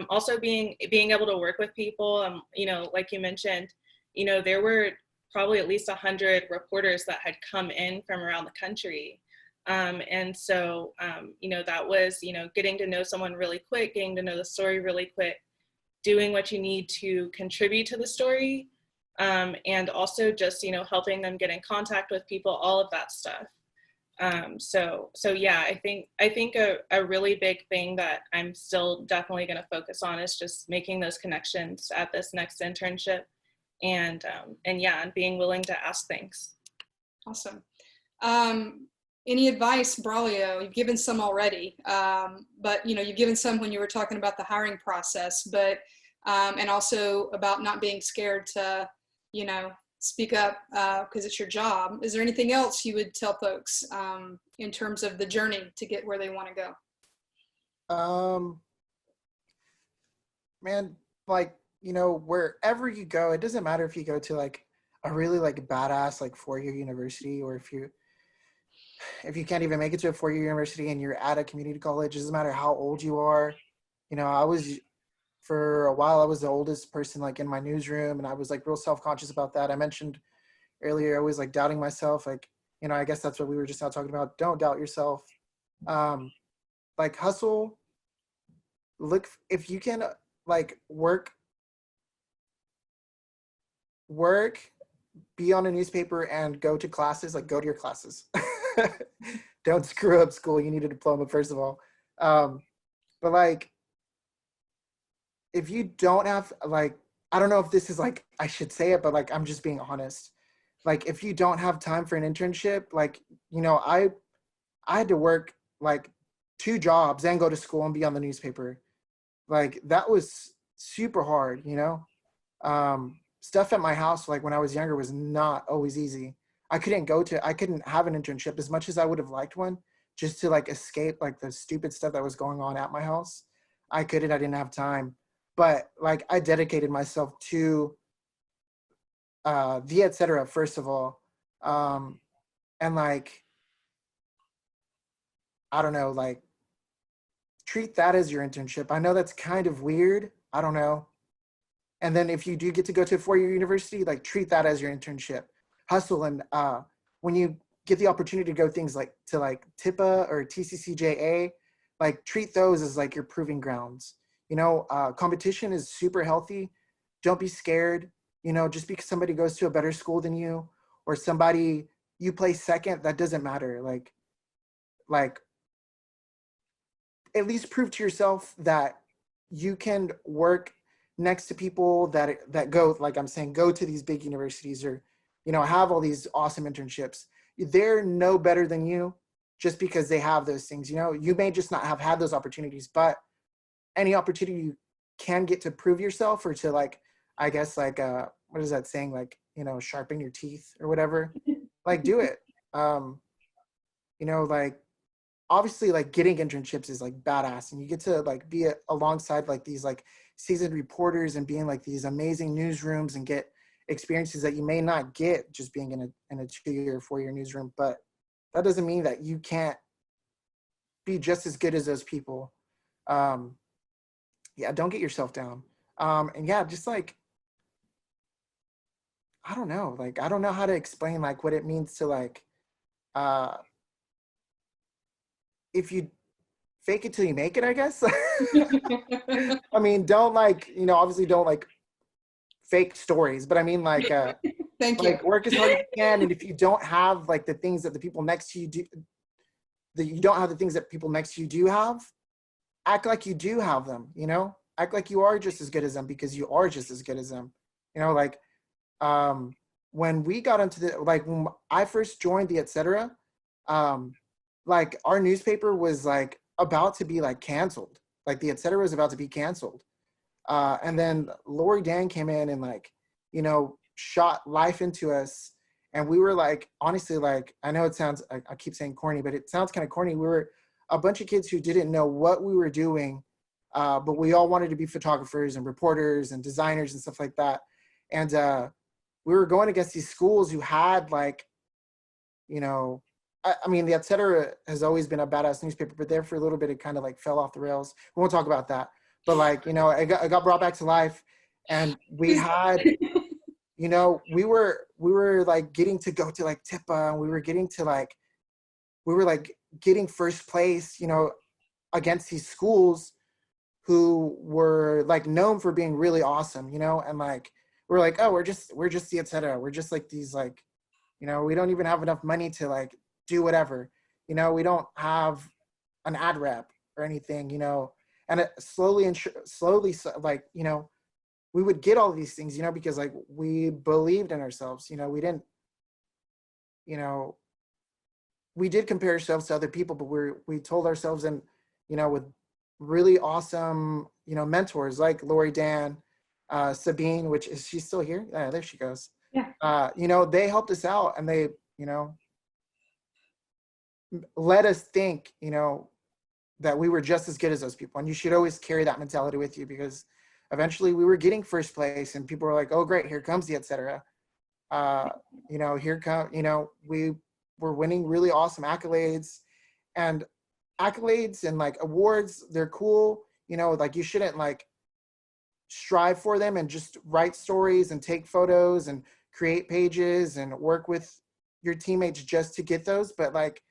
Also being able to work with people. You know, like you mentioned, you know, there were probably at least 100 reporters that had come in from around the country. And so, you know, that was, you know, getting to know someone really quick, getting to know the story really quick, doing what you need to contribute to the story, and also just, you know, helping them get in contact with people, all of that stuff. So yeah, I think a really big thing that I'm still definitely going to focus on is just making those connections at this next internship, and yeah, and being willing to ask things.
Awesome. Any advice, Braulio? You've given some already, but you know, you've given some when you were talking about the hiring process, but and also about not being scared to, you know, speak up because it's your job. Is there anything else you would tell folks in terms of the journey to get where they want to go?
Man, like, you know, wherever you go, it doesn't matter if you go to like a really like badass like 4-year university, or if you can't even make it to a 4-year university and you're at a community college. It doesn't matter how old you are. You know, for a while I was the oldest person like in my newsroom, and I was like real self-conscious about that. I mentioned earlier I was like doubting myself, like, you know, I guess that's what we were just now talking about. Don't doubt yourself. Like, hustle. Look, if you can like work, be on a newspaper and go to classes, like go to your classes. Don't screw up school. You need a diploma, first of all. But like, if you don't have, like, I don't know if this is like, I should say it, but like, I'm just being honest. Like, if you don't have time for an internship, like, you know, I had to work like 2 jobs and go to school and be on the newspaper. Like, that was super hard, you know? Stuff at my house, like when I was younger, was not always easy. I couldn't have an internship as much as I would have liked one, just to like escape like the stupid stuff that was going on at my house. I didn't have time. But like, I dedicated myself to the etc. first of all. And like, I don't know, like, treat that as your internship. I know that's kind of weird. I don't know. And then if you do get to go to a 4-year university, like, treat that as your internship. Hustle. And when you get the opportunity to go things like to like TIPA or TCCJA, like, treat those as like your proving grounds. You know, competition is super healthy. Don't be scared. You know, just because somebody goes to a better school than you, or somebody you play second, that doesn't matter. Like at least prove to yourself that you can work next to people that go, like I'm saying, go to these big universities, or, you know, have all these awesome internships. They're no better than you just because they have those things. You know, you may just not have had those opportunities, but any opportunity you can get to prove yourself, or to like, I guess like, what is that saying? Like, you know, sharpen your teeth or whatever, like, do it. You know, like, obviously like getting internships is like badass, and you get to like be alongside like these like seasoned reporters and being like these amazing newsrooms and get experiences that you may not get just being in a 2-year or 4-year newsroom. But that doesn't mean that you can't be just as good as those people. Yeah, don't get yourself down. And yeah, just like, I don't know, like, I don't know how to explain like what it means to like, if you fake it till you make it, I guess. I mean, don't like, you know, obviously don't like fake stories, but I mean like,
Thank you.
like, work as hard as you can. And if you don't have like the things that the people next to you do, that you don't have the things that people next to you do have, act like you do have them, you know, act like you are just as good as them, because you are just as good as them. You know, like, when we got into the, like, when I first joined the etc., like our newspaper was like about to be like canceled. Like the etc. was about to be canceled. And then Lori Dan came in and like, you know, shot life into us. And we were like, honestly, like, I know it sounds, I keep saying corny, but it sounds kind of corny. We were a bunch of kids who didn't know what we were doing, but we all wanted to be photographers and reporters and designers and stuff like that. And we were going against these schools who had like, you know, I mean, the et cetera has always been a badass newspaper, but there for a little bit, it kind of like fell off the rails. We won't talk about that. But like, you know, it got brought back to life, and we had, you know, we were like getting to go to like TIPA, and we were like getting first place, you know, against these schools who were like known for being really awesome, you know, and like we're like, oh, we're just the et cetera. We're just like these like, you know, we don't even have enough money to like do whatever, you know, we don't have an ad rep or anything, you know, and it slowly like, you know, we would get all these things, you know, because like we believed in ourselves, you know, we didn't, you know, we did compare ourselves to other people, but we told ourselves, and, you know, with really awesome, you know, mentors like Lori Dan, Sabine, which is, she's still here? Yeah, there she goes.
Yeah.
You know, they helped us out, and they, you know, let us think, you know, that we were just as good as those people. And you should always carry that mentality with you, because eventually we were getting first place and people were like, oh, great, here comes the et cetera. You know, here come, you know, we were winning really awesome accolades, and like awards, they're cool. You know, like you shouldn't like strive for them and just write stories and take photos and create pages and work with your teammates just to get those. But like,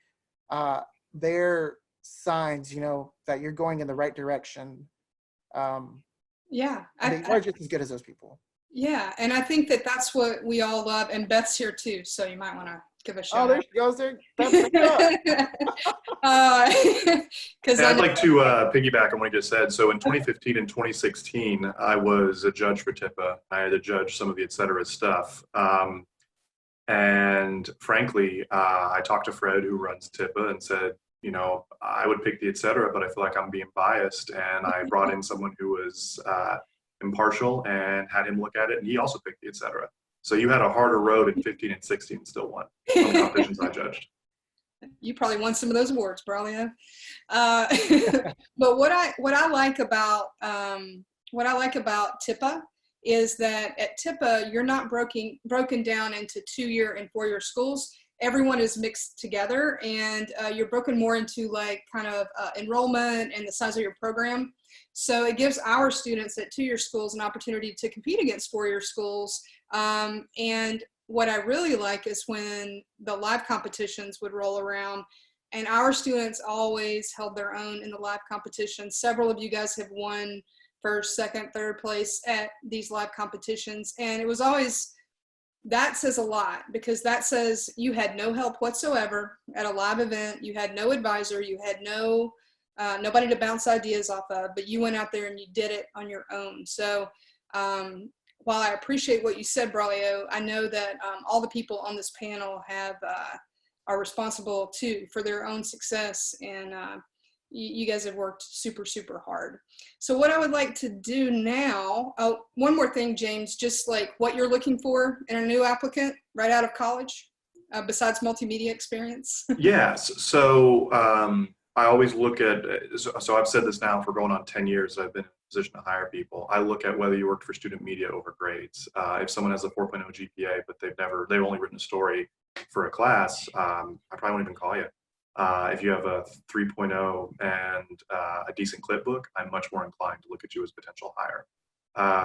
they're signs, you know, that you're going in the right direction.
Yeah.
They are just as good as those people.
Yeah. And I think that that's what we all love. And Beth's here too. So you might want to give a shout
Oh, there
out.
she goes there.
Because
I'd like to piggyback on what you just said. So in 2015 and 2016, I was a judge for TIPA. I had to judge some of the et cetera stuff. And frankly, I talked to Fred, who runs TIPA, and said, you know, I would pick the et cetera, but I feel like I'm being biased. And I brought in someone who was impartial and had him look at it, and he also picked the et cetera. So you had a harder road in 15 and 16 and still won on the competitions I judged.
You probably won some of those awards, Braulio. But what I like about TIPA is that at TIPA you're not broken down into 2-year and 4-year schools. Everyone is mixed together, and you're broken more into like kind of enrollment and the size of your program. So it gives our students at 2-year schools an opportunity to compete against 4-year schools. And what I really like is when the live competitions would roll around, and our students always held their own in the live competitions. Several of you guys have won first, second, third place at these live competitions. And it was always, that says a lot, because that says you had no help whatsoever at a live event. You had no advisor. You had no nobody to bounce ideas off of, but you went out there and you did it on your own. So while I appreciate what you said, Braulio, I know that all the people on this panel are responsible too for their own success, and you guys have worked super, super hard. So what I would like to do now, oh, one more thing, James, just like what you're looking for in a new applicant right out of college, besides multimedia experience.
Yes. So I always look at, so I've said this now for going on 10 years, I've been in a position to hire people. I look at whether you worked for student media over grades. If someone has a 4.0 GPA, but they've only written a story for a class, I probably won't even call you. If you have a 3.0 and a decent clip book, I'm much more inclined to look at you as a potential hire.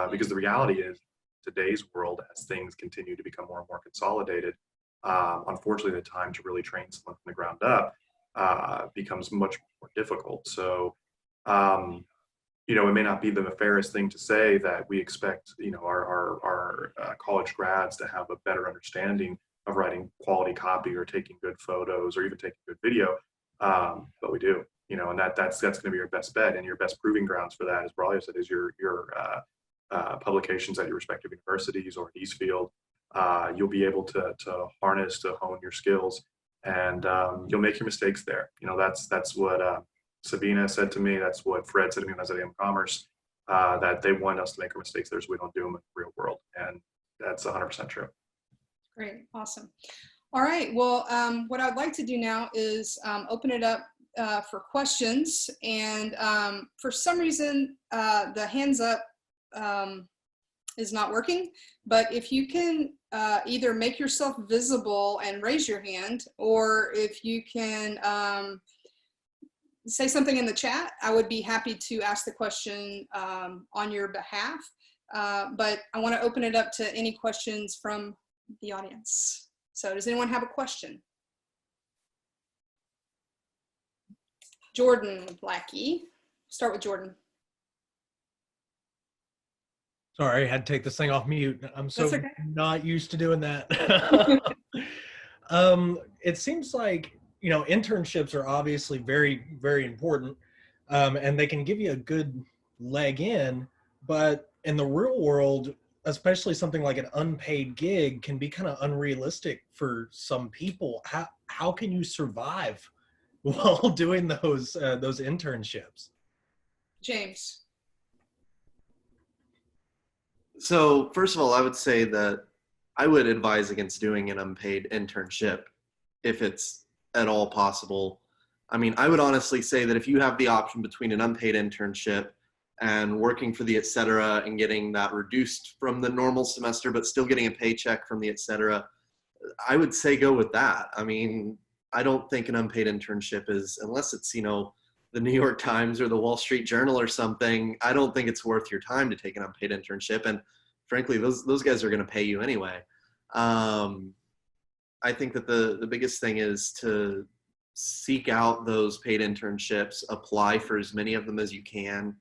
Because the reality is, today's world, as things continue to become more and more consolidated, unfortunately, the time to really train someone from the ground up becomes much more difficult. So, you know, it may not be the fairest thing to say that we expect, you know, our college grads to have a better understanding of writing quality copy or taking good photos or even taking good video, but we do, you know, and that's going to be your best bet, and your best proving grounds for that, as Braulio said, is your publications at your respective universities or at Eastfield. You'll be able to harness, to hone your skills and you'll make your mistakes there. You know, that's what Sabina said to me. That's what Fred said to me when I was at AM Commerce, that they want us to make our mistakes there so we don't do them in the real world. And that's 100% true.
Great, awesome. All right, well, what I'd like to do now is open it up for questions. And for some reason, the hands up is not working, but if you can either make yourself visible and raise your hand, or if you can say something in the chat, I would be happy to ask the question on your behalf. But I want to open it up to any questions from the audience. So does anyone have a question? Jordan Lackey. Start with Jordan.
Sorry, I had to take this thing off mute. I'm so
That's okay.
not used to doing that. It seems like, you know, internships are obviously very, very important, and they can give you a good leg in, but in the real world, especially something like an unpaid gig can be kind of unrealistic for some people. How can you survive while doing those internships?
James.
So first of all, I would say that I would advise against doing an unpaid internship if it's at all possible. I mean, I would honestly say that if you have the option between an unpaid internship and working for the et cetera and getting that reduced from the normal semester, but still getting a paycheck from the et cetera, I would say go with that. I mean, I don't think an unpaid internship is, unless it's, you know, the New York Times or the Wall Street Journal or something, I don't think it's worth your time to take an unpaid internship. And frankly, those guys are going to pay you anyway. I think that the biggest thing is to seek out those paid internships, apply for as many of them as you can.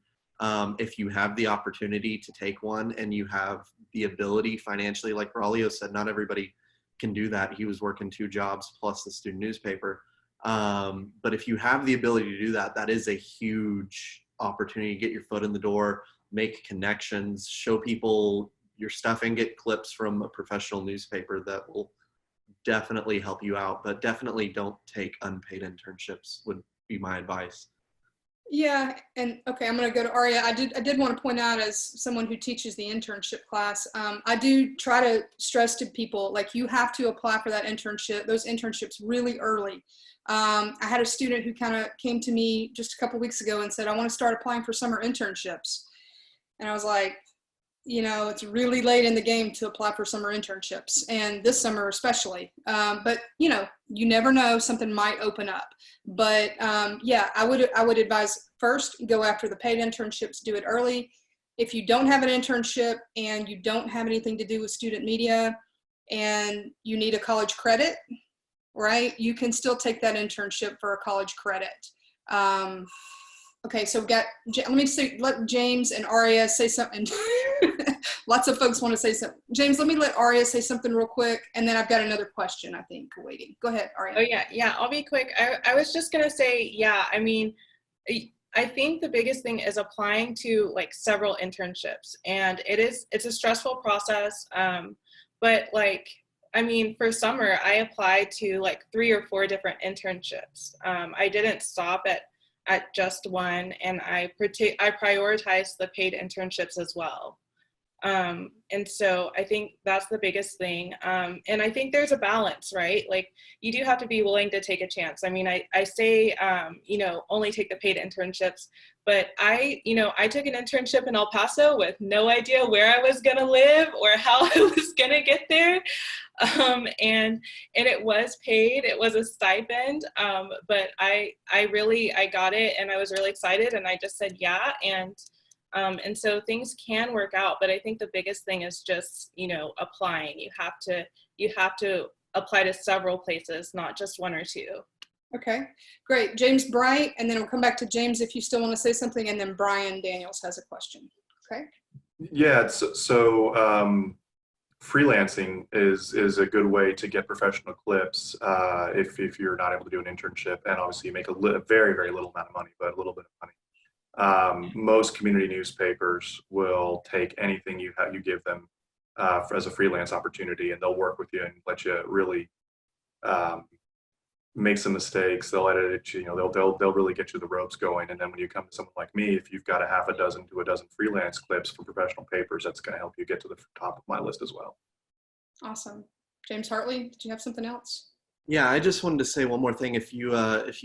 If you have the opportunity to take one and you have the ability financially, like Braulio said, not everybody can do that. He was working 2 jobs plus the student newspaper. But if you have the ability to do that, that is a huge opportunity to get your foot in the door, make connections, show people your stuff, and get clips from a professional newspaper that will definitely help you out. But definitely don't take unpaid internships would be my advice.
Yeah, and okay, I'm going to go to Aria. I did want to point out, as someone who teaches the internship class, I do try to stress to people, like, you have to apply for that internship, those internships really early. I had a student who kind of came to me just a couple weeks ago and said, I want to start applying for summer internships. And I was like, you know, it's really late in the game to apply for summer internships, and this summer especially. But you know, you never know, something might open up. But yeah, I would advise first go after the paid internships, do it early. If you don't have an internship and you don't have anything to do with student media and you need a college credit, right? You can still take that internship for a college credit. Okay, so let me see, let James and Aria say something. Lots of folks want to say something. James, let me let Aria say something real quick, and then I've got another question, I think, waiting. Go ahead, Aria.
Oh yeah, I'll be quick. I was just gonna say, yeah, I mean, I think the biggest thing is applying to like several internships, and it's a stressful process. But like, I mean, for summer, I applied to like 3 or 4 different internships. I didn't stop at just one, and I prioritized the paid internships as well. And so I think that's the biggest thing. And I think there's a balance, right? Like, you do have to be willing to take a chance. I mean, I say, you know, only take the paid internships, but I took an internship in El Paso with no idea where I was going to live or how I was going to get there. And it was paid, it was a stipend. But I got it, and I was really excited, and I just said, yeah. And so things can work out, but I think the biggest thing is just, you know, applying. You have to apply to several places, not just 1 or 2.
Okay, great. James Bright, and then we'll come back to James if you still want to say something, and then Brian Daniels has a question. Okay.
Yeah, so freelancing is a good way to get professional clips if you're not able to do an internship, and obviously you make a very, very little amount of money, but a little bit of money. Most community newspapers will take anything you give them as a freelance opportunity, and they'll work with you and let you really make some mistakes. They'll edit it, you know, they'll really get you the ropes going. And then when you come to someone like me, if you've got a half a dozen to a dozen freelance clips for professional papers, that's going to help you get to the top of my list as well.
Awesome. James Hartley, did you have something else?
Yeah, I just wanted to say one more thing. If you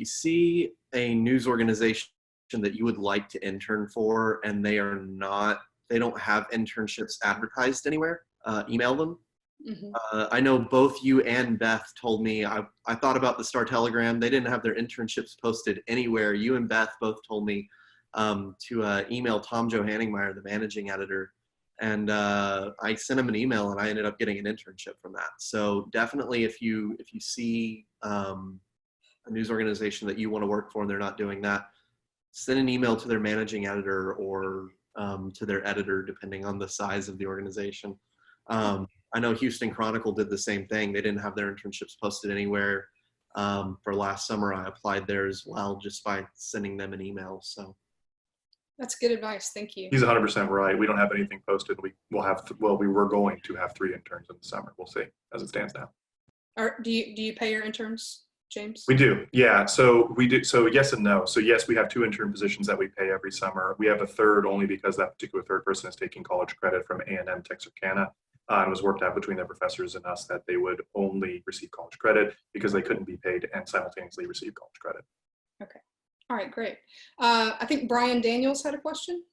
see a news organization that you would like to intern for and they don't have internships advertised anywhere, email them. I know both you and Beth told me, I thought about the Star Telegram. They didn't have their internships posted anywhere. You and Beth both told me to email Tom Johanningmeyer, the managing editor. And I sent him an email and I ended up getting an internship from that. So definitely if you see a news organization that you want to work for and they're not doing that, send an email to their managing editor or to their editor, depending on the size of the organization. I know Houston Chronicle did the same thing. They didn't have their internships posted anywhere. For last summer, I applied there as well, just by sending them an email. So
That's good advice. Thank you.
He's 100% right. We don't have anything posted. We were going to have 3 interns in the summer. We'll see as it stands now.
Do you pay your interns, James?
We do, yeah. So we do. So yes and no. So yes, we have 2 intern positions that we pay every summer. We have a third only because that particular third person is taking college credit from A&M Texarkana, and it was worked out between their professors and us that they would only receive college credit because they couldn't be paid and simultaneously receive college credit.
Okay. All right, great. I think Brian Daniels had a question.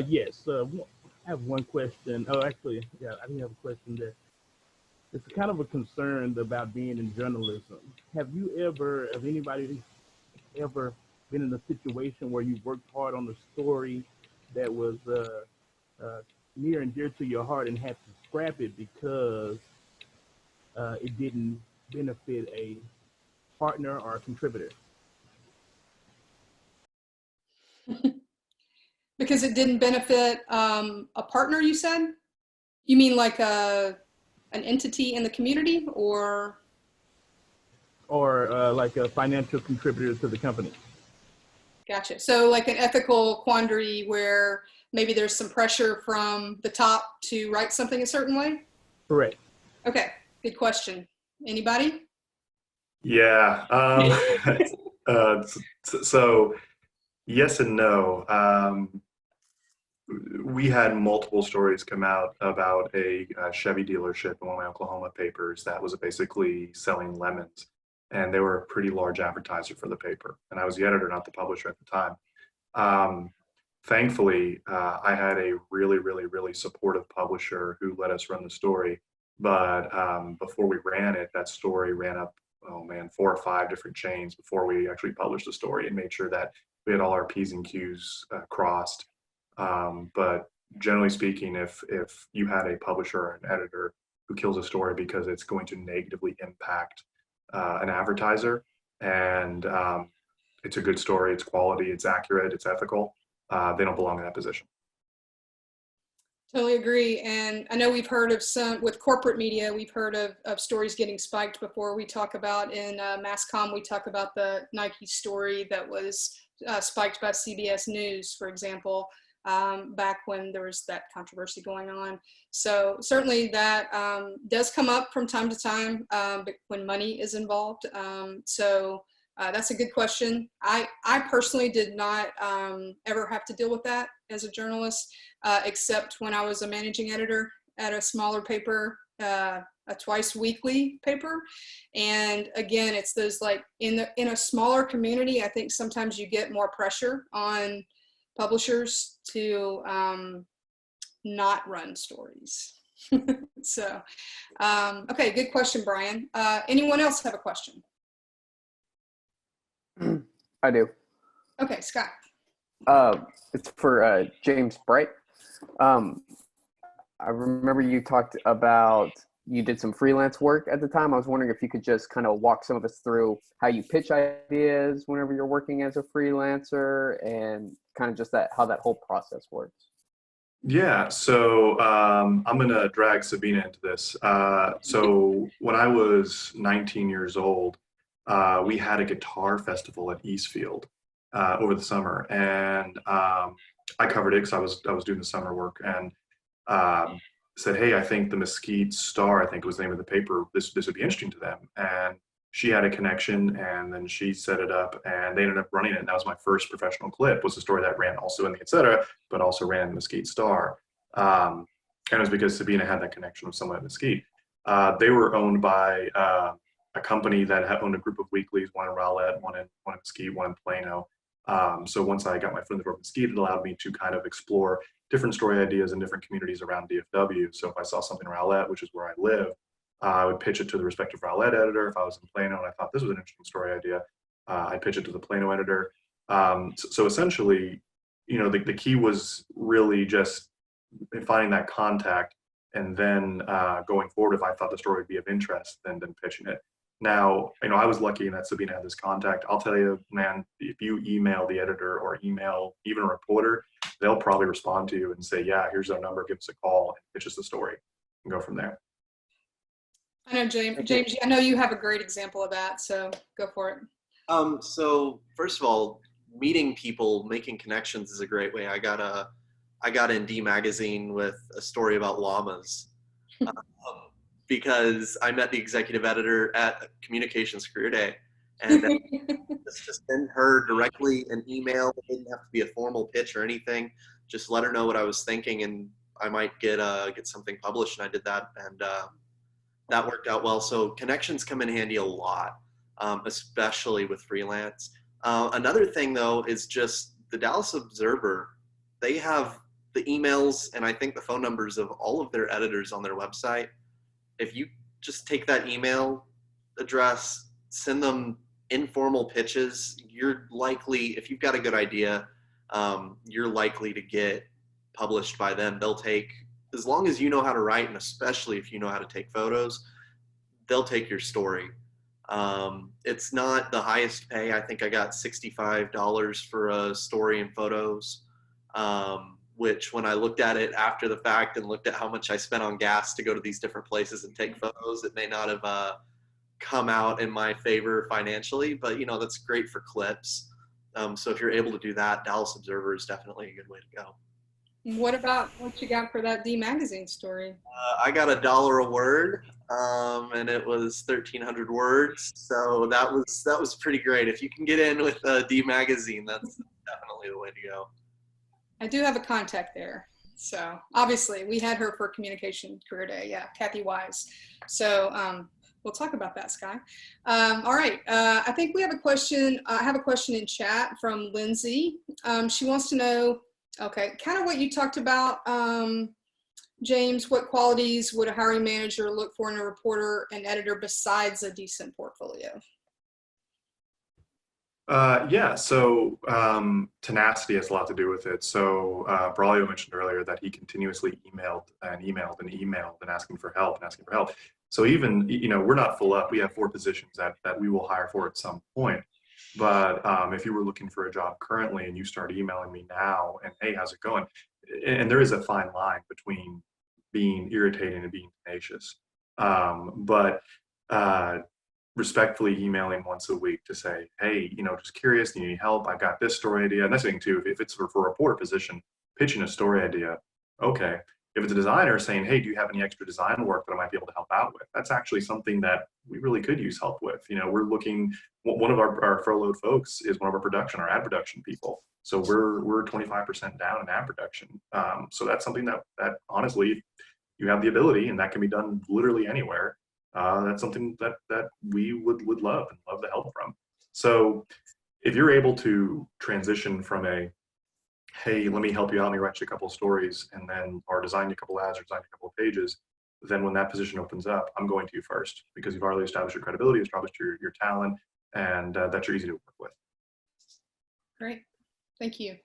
Yes, I have one question. Oh, actually, yeah, I do have a question there. It's kind of a concern about being in journalism. Have anybody ever been in a situation where you worked hard on a story that was near and dear to your heart and had to scrap it because it didn't benefit a partner or a contributor?
Because it didn't benefit a partner, you said? You mean like an entity in the community, or
like a financial contributor to the company?
Gotcha. So like an ethical quandary where maybe there's some pressure from the top to write something a certain way?
Correct.
Okay, good question. Anybody?
Yeah. So yes and no. We had multiple stories come out about a Chevy dealership in one of my Oklahoma papers that was basically selling lemons. And they were a pretty large advertiser for the paper. And I was the editor, not the publisher at the time. Thankfully, I had a really, really, really supportive publisher who let us run the story. But before we ran it, that story ran up, 4 or 5 different chains before we actually published the story and made sure that we had all our P's and Q's crossed. But generally speaking, if you had a publisher or an editor who kills a story because it's going to negatively impact an advertiser, and it's a good story, it's quality, it's accurate, it's ethical, they don't belong in that position.
Totally agree. And I know we've heard of some, with corporate media, we've heard of stories getting spiked before. We talk about in MassCom, we talk about the Nike story that was spiked by CBS News, for example, back when there was that controversy going on. So certainly that does come up from time to time when money is involved. So that's a good question. I personally did not ever have to deal with that as a journalist, except when I was a managing editor at a smaller paper, a twice weekly paper. And again, it's those like in a smaller community, I think sometimes you get more pressure on publishers to not run stories. So, okay, good question, Brian. Anyone else have a question?
I do.
Okay, Scott.
It's for James Bright. I remember you talked about you did some freelance work at the time. I was wondering if you could just kind of walk some of us through how you pitch ideas whenever you're working as a freelancer and kind of just how that whole process works.
Yeah, so I'm going to drag Sabina into this. So when I was 19 years old, we had a guitar festival at Eastfield over the summer, and I covered it because I was doing the summer work, and said, hey, I think the Mesquite Star, I think was the name of the paper, this would be interesting to them. And she had a connection, and then she set it up, and they ended up running it. And that was my first professional clip, was a story that ran also in the Etc., but also ran in the Mesquite Star. And it was because Sabina had that connection with someone at Mesquite. They were owned by a company that had owned a group of weeklies, one in Rowlett, one in Mesquite, one in Plano. So once I got my foot in the door of Mesquite, it allowed me to kind of explore different story ideas in different communities around DFW. So if I saw something in Rowlett, which is where I live, I would pitch it to the respective Rowlett editor. If I was in Plano and I thought this was an interesting story idea, I'd pitch it to the Plano editor. So essentially, you know, the key was really just finding that contact, and then going forward, if I thought the story would be of interest, then pitching it. Now, you know, I was lucky in that Sabina had this contact. I'll tell you, man, if you email the editor or email even a reporter, they'll probably respond to you and say, yeah, here's our number, give us a call, and pitch us the story, and go from there.
I know, James, I know you have a great example of that, so go for it.
So first of all, meeting people, making connections is a great way. I got in D Magazine with a story about llamas. Because I met the executive editor at Communications Career Day, and just send her directly an email. It didn't have to be a formal pitch or anything. Just let her know what I was thinking, and I might get something published. And I did that, and that worked out well. So connections come in handy a lot, especially with freelance. Another thing, though, is just the Dallas Observer. They have the emails and I think the phone numbers of all of their editors on their website. If you just take that email address, send them informal pitches, you're likely, if you've got a good idea, you're likely to get published by them. They'll take, as long as you know how to write, and especially if you know how to take photos, they'll take your story. It's not the highest pay. I think I got $65 for a story and photos. Which when I looked at it after the fact and looked at how much I spent on gas to go to these different places and take photos, it may not have come out in my favor financially, but you know, that's great for clips. So if you're able to do that, Dallas Observer is definitely a good way to go.
What about what you got for that D Magazine story?
I got $1 a word, and it was 1,300 words. So that was pretty great. If you can get in with D Magazine, that's definitely the way to go.
I do have a contact there. So obviously we had her for Communication Career Day. Yeah, Kathy Wise. So we'll talk about that, Sky. All right. I think we have a question. I have a question in chat from Lindsay. She wants to know, okay, kind of what you talked about, James, what qualities would a hiring manager look for in a reporter and editor besides a decent portfolio?
Yeah, so tenacity has a lot to do with it. So Braulio mentioned earlier that he continuously emailed and asking for help. So even, you know, we're not full up. We have 4 positions that we will hire for at some point. But if you were looking for a job currently and you start emailing me now and, hey, how's it going? And there is a fine line between being irritating and being tenacious. But respectfully emailing once a week to say, hey, you know, just curious, do you need help? I've got this story idea. And that's the thing too, if it's for a reporter position, pitching a story idea, okay. If it's a designer saying, hey, do you have any extra design work that I might be able to help out with? That's actually something that we really could use help with. You know, we're looking, one of our furloughed folks is one of our ad production people. So we're 25% down in ad production. So that's something that honestly, you have the ability, and that can be done literally anywhere. That's something that we would love the help from. So if you're able to transition from a, hey, let me help you out, let me write you a couple of stories, and then, or design you a couple of ads or design you a couple of pages, then when that position opens up, I'm going to you first, because you've already established your credibility, established your talent, and that you're easy to work with.
Great, thank you.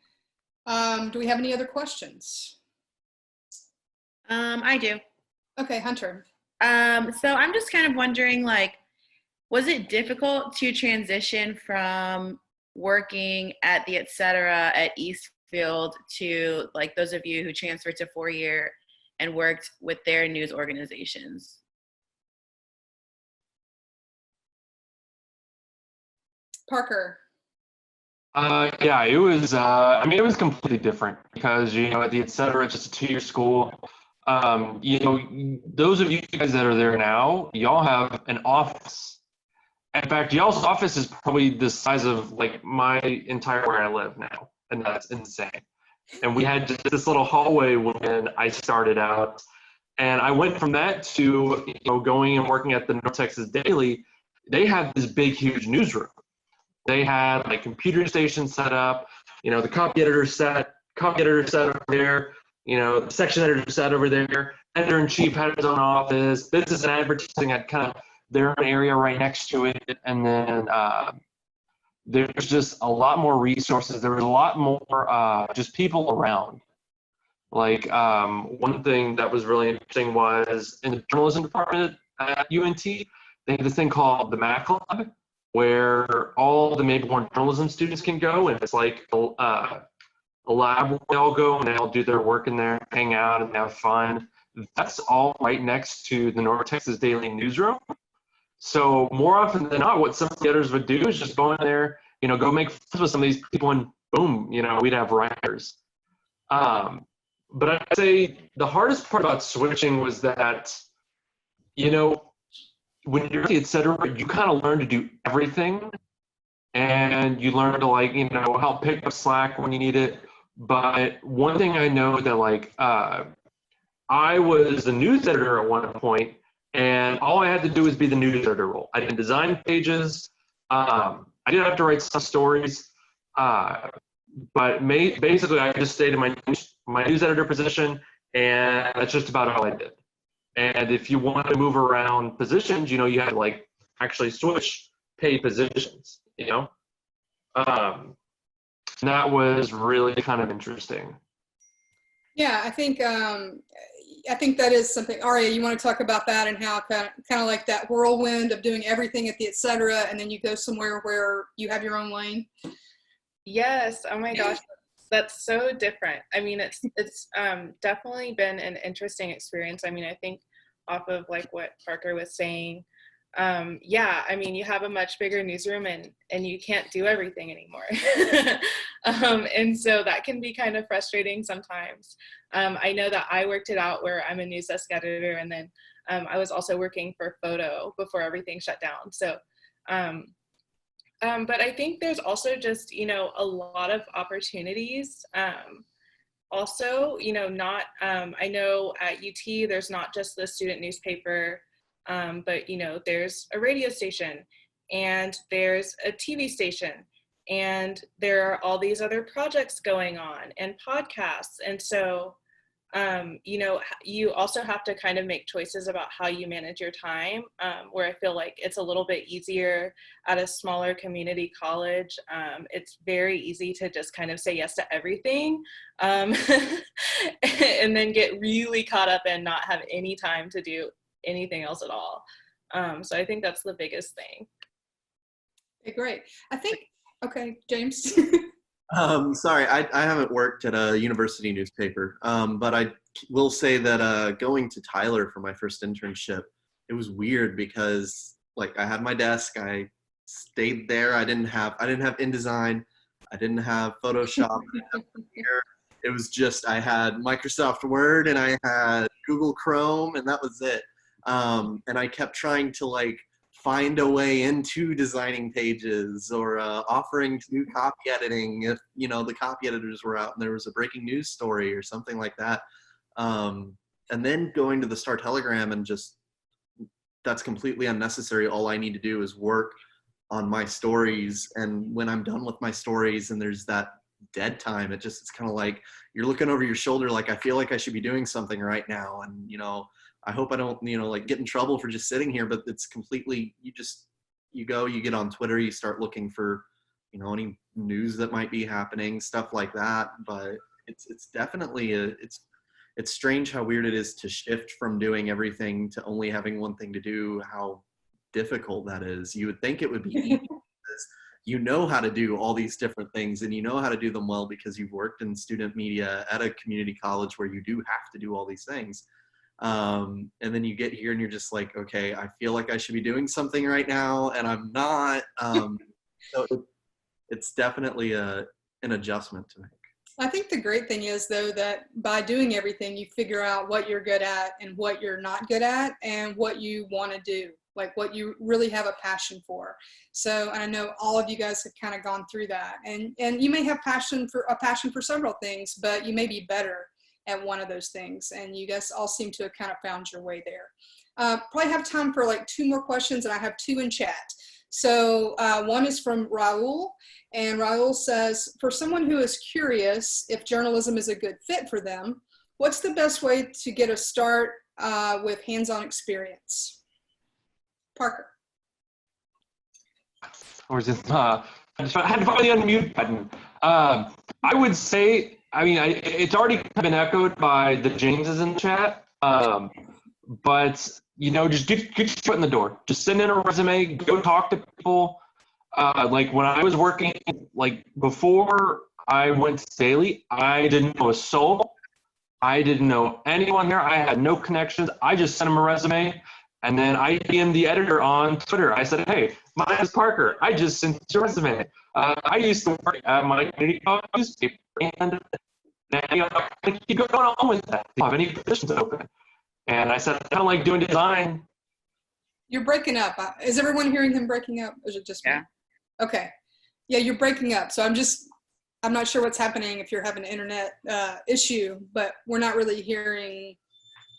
Do we have any other questions?
I do.
Okay, Hunter.
So I'm just kind of wondering, like, was it difficult to transition from working at the Etc. at Eastfield to, like, those of you who transferred to 4-year and worked with their news organizations?
Parker.
Yeah, it was, I mean, it was completely different because, you know, at the Etc., it's just a 2-year school. You know, those of you guys that are there now, y'all have an office. In fact, y'all's office is probably the size of like my entire where I live now, and that's insane. And we had just this little hallway when I started out, and I went from that to going and working at the North Texas Daily. They had this big, huge newsroom. They had like computer stations set up, the copy editor set over there, the section editor set over there. Editor in chief had his own office. Business and advertising had kind of their own area right next to it, and then there's just a lot more resources. There was a lot more just people around. Like one thing that was really interesting was in the journalism department at UNT, they have this thing called the Mac Lab, where all the Mapleborn journalism students can go, and it's like a lab where they all go and they all do their work in there, hang out and have fun. That's all right next to the North Texas Daily newsroom. So more often than not, what some of the editors would do is just go in there, go make friends with some of these people, and boom, we'd have writers. But I'd say the hardest part about switching was that, when you're at the et cetera, you kind of learn to do everything, and you learn to help pick up slack when you need it. But one thing I know that I was the news editor at one point, and all I had to do was be the news editor role. I didn't design pages. I didn't have to write some stories. But basically, I just stayed in my news editor position, and that's just about all I did. And if you want to move around positions, you had to actually switch paid positions. And that was really kind of interesting.
Yeah, I think that is something. Aria, you want to talk about that and how kind of like that whirlwind of doing everything at the et cetera, and then you go somewhere where you have your own lane?
Yes. Oh my gosh, that's so different. I mean, it's definitely been an interesting experience. I mean, I think off of what Parker was saying, yeah, I mean, you have a much bigger newsroom and you can't do everything anymore. And so that can be kind of frustrating sometimes. I know that I worked it out where I'm a news desk editor, and then I was also working for photo before everything shut down. So, but I think there's also just, a lot of opportunities. Also, I know at UT, there's not just the student newspaper, but, there's a radio station, and there's a TV station, and there are all these other projects going on and podcasts. And so, you also have to kind of make choices about how you manage your time, where I feel like it's a little bit easier at a smaller community college. It's very easy to just kind of say yes to everything, and then get really caught up and not have any time to do anything else at all. So I think that's the biggest thing.
Okay, great. Okay, James.
Sorry, I haven't worked at a university newspaper, but I will say that going to Tyler for my first internship, it was weird because I had my desk, I stayed there, I didn't have InDesign, I didn't have Photoshop, I didn't have Premiere. It was just I had Microsoft Word and I had Google Chrome, and that was it. And I kept trying to find a way into designing pages or offering to do copy editing if the copy editors were out and there was a breaking news story or something like that, and then going to the Star Telegram, and just that's completely unnecessary. All I need to do is work on my stories, and when I'm done with my stories and there's that dead time, it's kind of you're looking over your shoulder I feel like I should be doing something right now, and I hope I don't, get in trouble for just sitting here, but it's completely, you get on Twitter, you start looking for, any news that might be happening, stuff like that. But it's definitely it's strange how weird it is to shift from doing everything to only having one thing to do, how difficult that is. You would think it would be easy because how to do all these different things and how to do them well because you've worked in student media at a community college where you do have to do all these things. And then you get here and you're just okay, I feel like I should be doing something right now and I'm not. So it's definitely an adjustment to make.
I think the great thing is, though, that by doing everything, you figure out what you're good at and what you're not good at and what you want to do. like what you really have a passion for. So I know all of you guys have kind of gone through that, and you may have a passion for several things, but you may be better at one of those things, and you guys all seem to have kind of found your way there. Probably have time for like 2 more questions, and I have 2 in chat. So one is from Raul, and Raul says, for someone who is curious if journalism is a good fit for them, what's the best way to get a start with hands-on experience? Parker.
Or is it, I had to find the unmute button. I would say, I mean, it's already been echoed by the Jameses in the chat, but you know, just get your foot in the door. Just send in a resume, go talk to people. Like when I was working, like before I went to Staley, I didn't know a soul. I didn't know anyone there. I had no connections. I just sent him a resume, and then I DM'd the editor on Twitter. I said, "Hey, my name is Parker. I just sent your resume. I used to work at my community college newspaper, and you know, keep going on with that. Do you have any positions open?" And I said, "I don't like doing design."
You're breaking up. Is everyone hearing him breaking up? Or is it just me?
Yeah.
Okay. Yeah, you're breaking up. So I'm not sure what's happening if you're having an internet issue, but we're not really hearing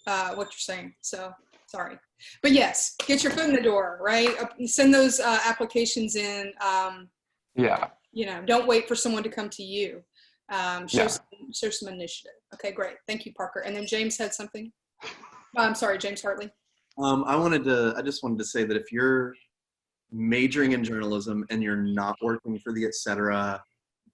what you're saying. So sorry. But yes, get your foot in the door, right? Send those applications in.
Yeah.
You know, don't wait for someone to come to you. Show
Yeah.
some initiative. Okay, great. Thank you, Parker. And then James had something. I'm sorry, James Hartley.
I just wanted to say that if you're majoring in journalism and you're not working for the etc.,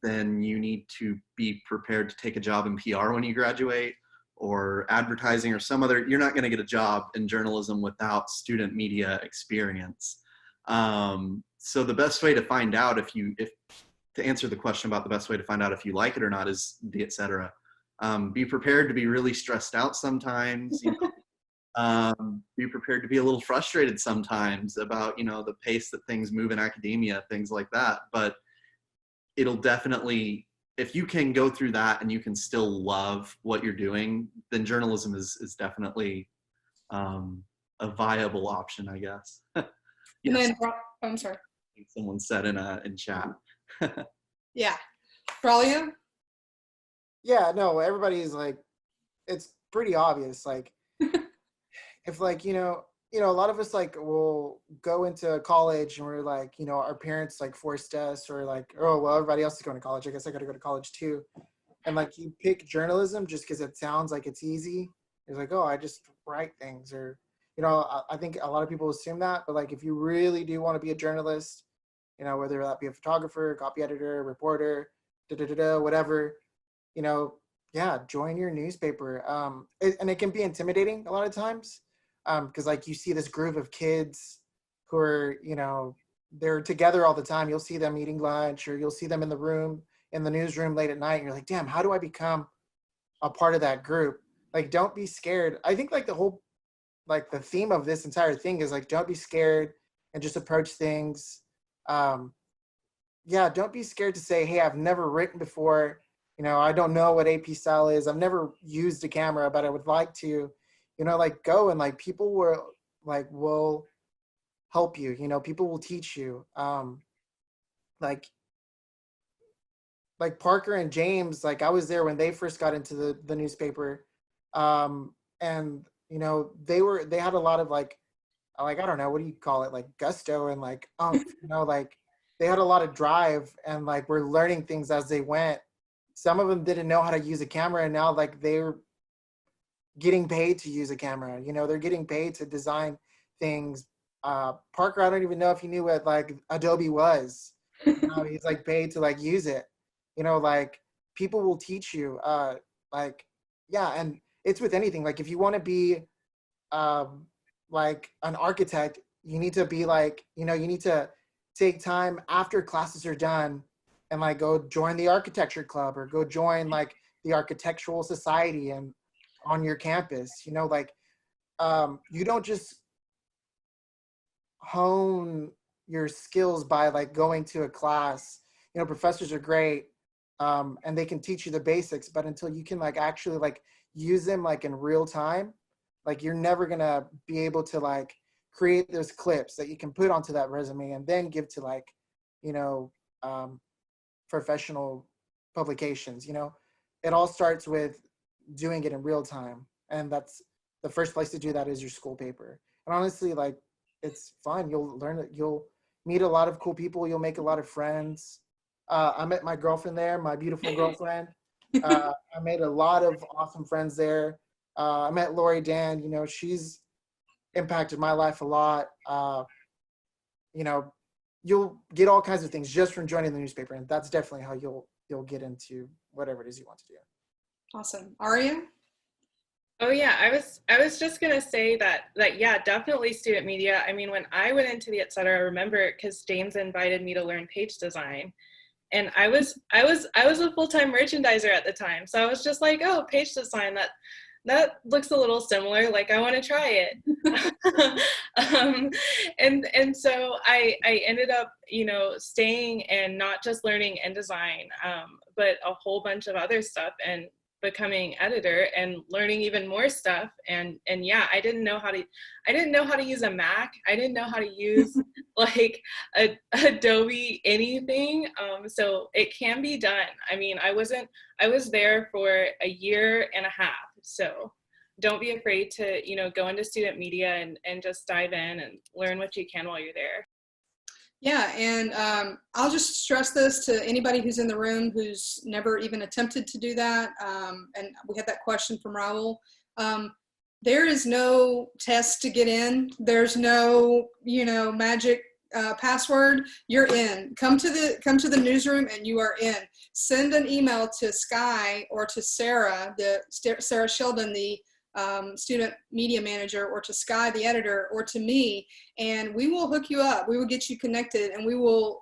then you need to be prepared to take a job in PR when you graduate, or advertising, or some other. You're not going to get a job in journalism without student media experience. So the best way to find out to answer the question about the best way to find out if you like it or not is the etc. Be prepared to be really stressed out sometimes. You know, be prepared to be a little frustrated sometimes about, you know, the pace that things move in academia, things like that. But it'll definitely, if you can go through that and you can still love what you're doing, then journalism is definitely a viable option, I guess.
And
Yes.
then, I'm sorry.
Someone said in chat.
Yeah. Braulio?
Yeah, no, everybody's like, it's pretty obvious. Like, if like, a lot of us like will go into college and we're like, our parents like forced us, or like, oh, well, everybody else is going to college, I guess I got to go to college too. And like you pick journalism just because it sounds like it's easy. It's like, oh, I just write things, or, I think a lot of people assume that, but like if you really do want to be a journalist, whether that be a photographer, copy editor, reporter, whatever, yeah, join your newspaper. And it can be intimidating a lot of times, because like you see this group of kids who are, they're together all the time. You'll see them eating lunch, or you'll see them in the newsroom late at night, and you're like, damn, how do I become a part of that group? Like, don't be scared. I think like the theme of this entire thing is like, don't be scared and just approach things. Yeah, don't be scared to say, hey, I've never written before. I don't know what AP style is. I've never used a camera, but I would like to, like go, and like people will help you. People will teach you. Like Parker and James, like I was there when they first got into the newspaper. And they had a lot of like I don't know, what do you call it? Like gusto and like, like they had a lot of drive, and like we're learning things as they went. Some of them didn't know how to use a camera, and now like they're getting paid to use a camera. They're getting paid to design things. Parker, I don't even know if he knew what like Adobe was. He's like paid to like use it. Like people will teach you. Like, yeah, and it's with anything. Like if you want to be like an architect, you need to be like, you need to take time after classes are done and like go join the architecture club, or go join like the architectural society and on your campus. Like you don't just hone your skills by like going to a class. Professors are great, and they can teach you the basics, but until you can like actually like use them like in real time, like you're never gonna be able to like create those clips that you can put onto that resume and then give to like, you know, professional publications. You know, it all starts with doing it in real time, and that's the first place to do that is your school paper. And honestly, like, it's fun. You'll learn it. You'll meet a lot of cool people. You'll make a lot of friends. I met my girlfriend there, my beautiful girlfriend. I made a lot of awesome friends there. I met Lori Dan. You know, she's impacted my life a lot. You know, you'll get all kinds of things just from joining the newspaper, and that's definitely how you'll get into whatever it is you want to do.
Awesome. Aria?
Oh yeah, I was just gonna say that yeah, definitely student media. I mean, when I went into the etc., I remember because James invited me to learn page design, and I was a full-time merchandiser at the time, so I was just like, oh, page design, that looks a little similar, like I want to try it. And so I ended up, you know, staying and not just learning InDesign, but a whole bunch of other stuff, and becoming editor and learning even more stuff. And yeah, I didn't know how to use a Mac. I didn't know how to use like Adobe anything. So it can be done. I mean, I was there for a year and a half. So don't be afraid to, you know, go into student media and just dive in and learn what you can while you're there.
Yeah, and I'll just stress this to anybody who's in the room who's never even attempted to do that. And we had that question from Raul. There is no test to get in. There's no, you know, magic password. You're in. Come to the newsroom and you are in. Send an email to Sky or to Sarah, Sarah Sheldon, the student media manager, or to Sky, the editor, or to me, and we will hook you up. We will get you connected, and we'll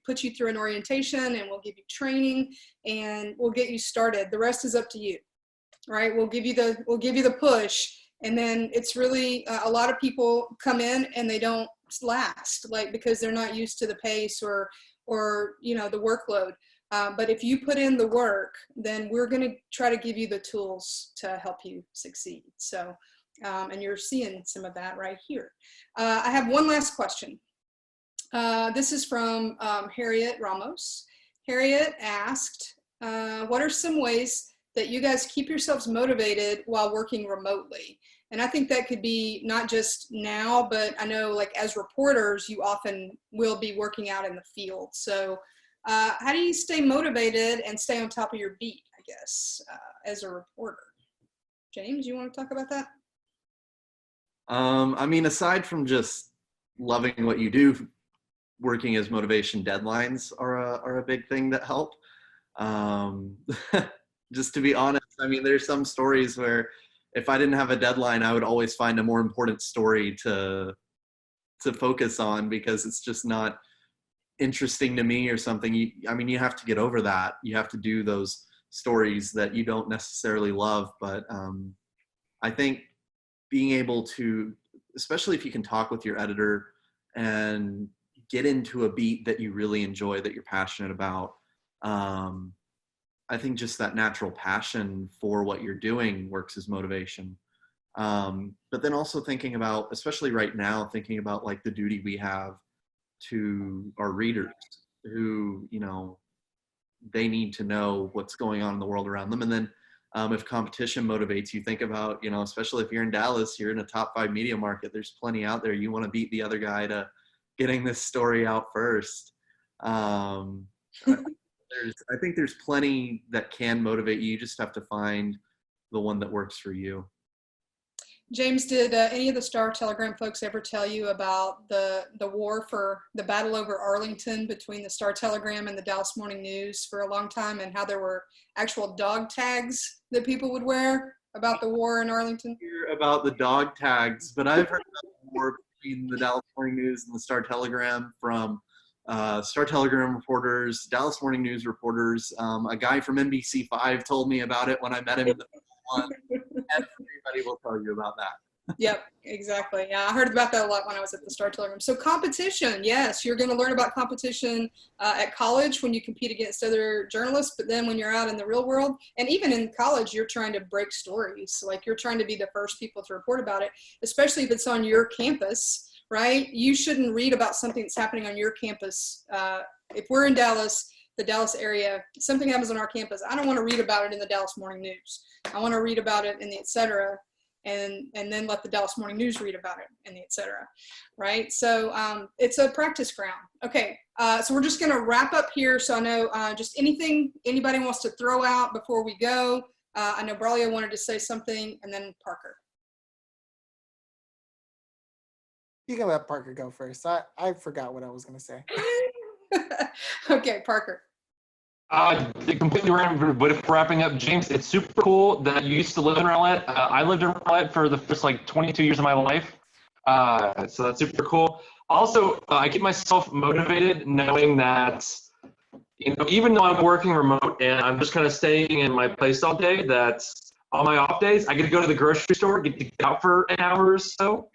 put you through an orientation, and we'll give you training, and we'll get you started. The rest is up to you, right? We'll give you the push, and then it's really a lot of people come in and they don't last, like, because they're not used to the pace or you know, the workload. But if you put in the work, then we're going to try to give you the tools to help you succeed. So, and you're seeing some of that right here. I have one last question. This is from Harriet Ramos. Harriet asked, what are some ways that you guys keep yourselves motivated while working remotely? And I think that could be not just now, but I know, like, as reporters, you often will be working out in the field. So how do you stay motivated and stay on top of your beat, I guess, as a reporter? James, you want to talk about that?
I mean, aside from just loving what you do, working as motivation deadlines are a big thing that help. Just to be honest, I mean, there's some stories where if I didn't have a deadline, I would always find a more important story to focus on, because it's just not interesting to me or something. I mean, you have to get over that. You have to do those stories that you don't necessarily love. But I think being able to, especially if you can talk with your editor and get into a beat that you really enjoy, that you're passionate about, I think just that natural passion for what you're doing works as motivation. But then also thinking about, especially right now, thinking about like the duty we have to our readers, who, you know, they need to know what's going on in the world around them. And then if competition motivates you, think about, you know, especially if you're in Dallas, you're in a top 5 media market, there's plenty out there. You want to beat the other guy to getting this story out first. I think there's plenty that can motivate you. You just have to find the one that works for you.
James, did any of the Star Telegram folks ever tell you about the war for the battle over Arlington between the Star Telegram and the Dallas Morning News for a long time, and how there were actual dog tags that people would wear about the war in Arlington?
Hear about the dog tags, but I've heard about the war between the Dallas Morning News and the Star Telegram from Star Telegram reporters, Dallas Morning News reporters. A guy from NBC5 told me about it when I met him in the one. Everybody will tell you about that.
Yep, exactly. Yeah, I heard about that a lot when I was at the Star Telegram. So competition, yes, you're going to learn about competition at college when you compete against other journalists, but then when you're out in the real world, and even in college, you're trying to break stories. Like you're trying to be the first people to report about it, especially if it's on your campus, right? You shouldn't read about something that's happening on your campus. If we're in Dallas, the Dallas area, something happens on our campus, I don't want to read about it in the Dallas Morning News. I want to read about it in the et cetera, and then let the Dallas Morning News read about it and the et cetera, right? So it's a practice ground. Okay, so we're just gonna wrap up here. So I know just anything anybody wants to throw out before we go. I know Braulio wanted to say something, and then Parker.
You can let Parker go first. I forgot what I was gonna say.
Okay, Parker.
Completely random, but wrapping up, James, it's super cool that you used to live in Rowlett. I lived in Rowlett for the first like 22 years of my life. So that's super cool. Also, I keep myself motivated knowing that, you know, even though I'm working remote and I'm just kind of staying in my place all day, that on my off days, I get to go to the grocery store, get to get out for an hour or so,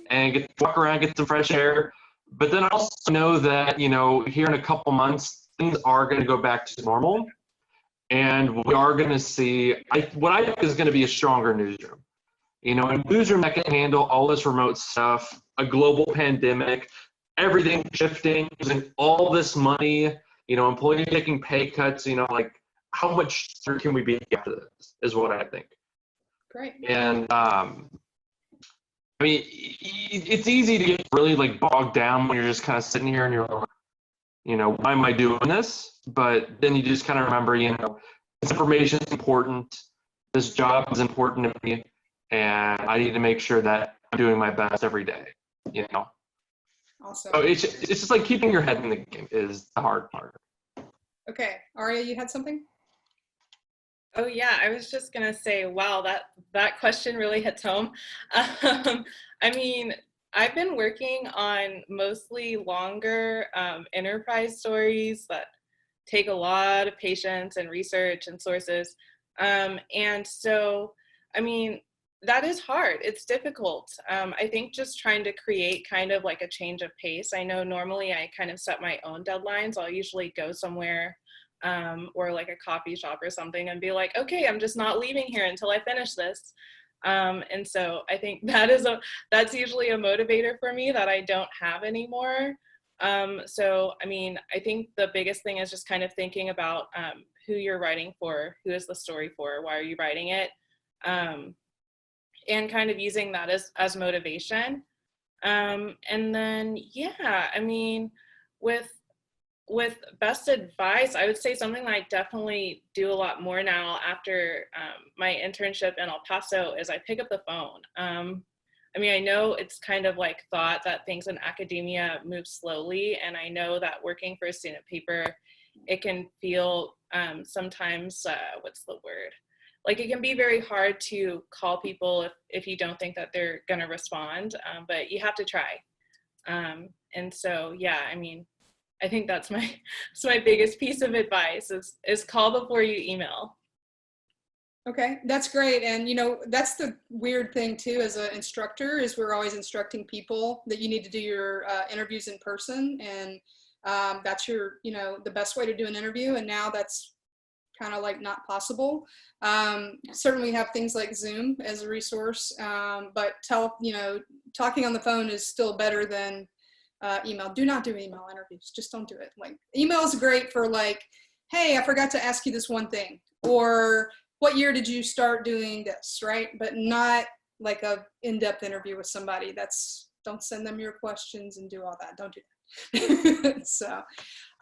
and get to walk around, get some fresh air. But then I also know that, you know, here in a couple months, things are going to go back to normal, and we are going to see what I think is going to be a stronger newsroom. You know, a newsroom that can handle all this remote stuff, a global pandemic, everything shifting, using all this money, you know, employees taking pay cuts, you know, like how much stronger can we be after this is what I think.
Great.
And I mean, it's easy to get really like bogged down when you're just kind of sitting here and you're like, you know, why am I doing this? But then you just kind of remember, you know, this information is important. This job is important to me, and I need to make sure that I'm doing my best every day. You know.
Awesome.
So it's just like keeping your head in the game is the hard part.
Okay, Aria, you had something?
Oh yeah, I was just gonna say, wow, that question really hits home. I mean, I've been working on mostly longer enterprise stories that take a lot of patience and research and sources. And so, I mean, that is hard. It's difficult. I think just trying to create kind of like a change of pace. I know normally I kind of set my own deadlines. I'll usually go somewhere or like a coffee shop or something and be like, okay, I'm just not leaving here until I finish this. And so I think that's usually a motivator for me that I don't have anymore. So, I mean, I think the biggest thing is just kind of thinking about who you're writing for, who is the story for, why are you writing it, and kind of using that as motivation. And then, yeah, I mean, with best advice, I would say something that I definitely do a lot more now after my internship in El Paso is I pick up the phone. I mean, I know it's kind of like thought that things in academia move slowly, and I know that working for a student paper, it can feel sometimes, what's the word? Like it can be very hard to call people if you don't think that they're gonna respond, but you have to try. And so, yeah, I mean, I think that's my biggest piece of advice is call before you email.
Okay, that's great. And you know, that's the weird thing too as an instructor is we're always instructing people that you need to do your interviews in person, and that's your, you know, the best way to do an interview. And now that's kind of like not possible. Certainly have things like Zoom as a resource, but you know, talking on the phone is still better than email. Do not do email interviews. Just don't do it. Like email is great for like, hey, I forgot to ask you this one thing, or what year did you start doing this, right? But not like a in-depth interview with somebody. Don't send them your questions and do all that. Don't do that. So,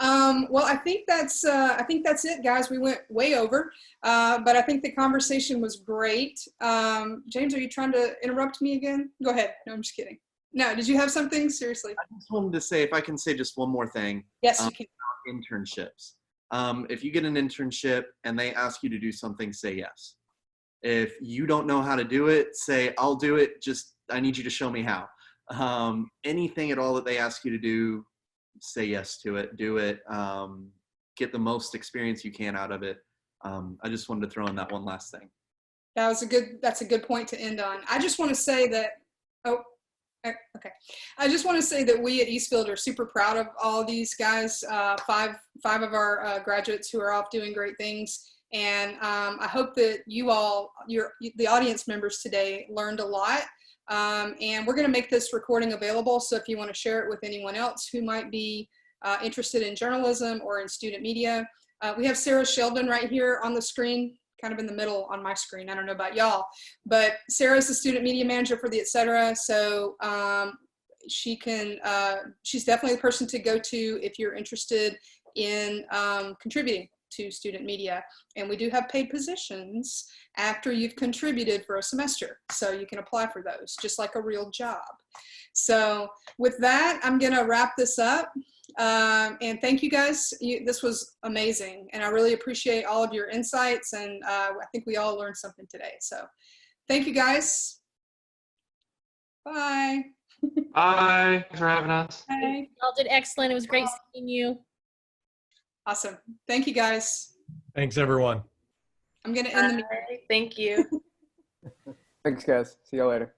well, I think that's it, guys. We went way over, but I think the conversation was great. James, are you trying to interrupt me again? Go ahead. No, I'm just kidding. No, did you have something? Seriously.
I just wanted to say, if I can say just one more thing.
Yes, you can.
Internships. If you get an internship and they ask you to do something, say yes. If you don't know how to do it, say, I'll do it. Just, I need you to show me how. Anything at all that they ask you to do, say yes to it, do it. Get the most experience you can out of it. I just wanted to throw in that one last thing.
That's a good point to end on. I just want to say that Oh, okay. I just want to say that we at Eastfield are super proud of all these guys, five of our graduates who are off doing great things. And I hope that you all, the audience members today, learned a lot. And we're going to make this recording available. So if you want to share it with anyone else who might be interested in journalism or in student media, we have Sarah Sheldon right here on the screen, kind of in the middle on my screen. I don't know about y'all, but Sarah's the student media manager for the Etc. So she's definitely the person to go to if you're interested in contributing to student media. And we do have paid positions after you've contributed for a semester. So you can apply for those just like a real job. So with that, I'm gonna wrap this up. And thank you guys. This was amazing. And I really appreciate all of your insights. And I think we all learned something today. So thank you guys. Bye.
Bye. Thanks for having us.
Bye.
Y'all did excellent. It was great seeing you.
Awesome. Thank you guys.
Thanks, everyone.
I'm going to end the meeting.
Thank you.
Thanks, guys. See you later.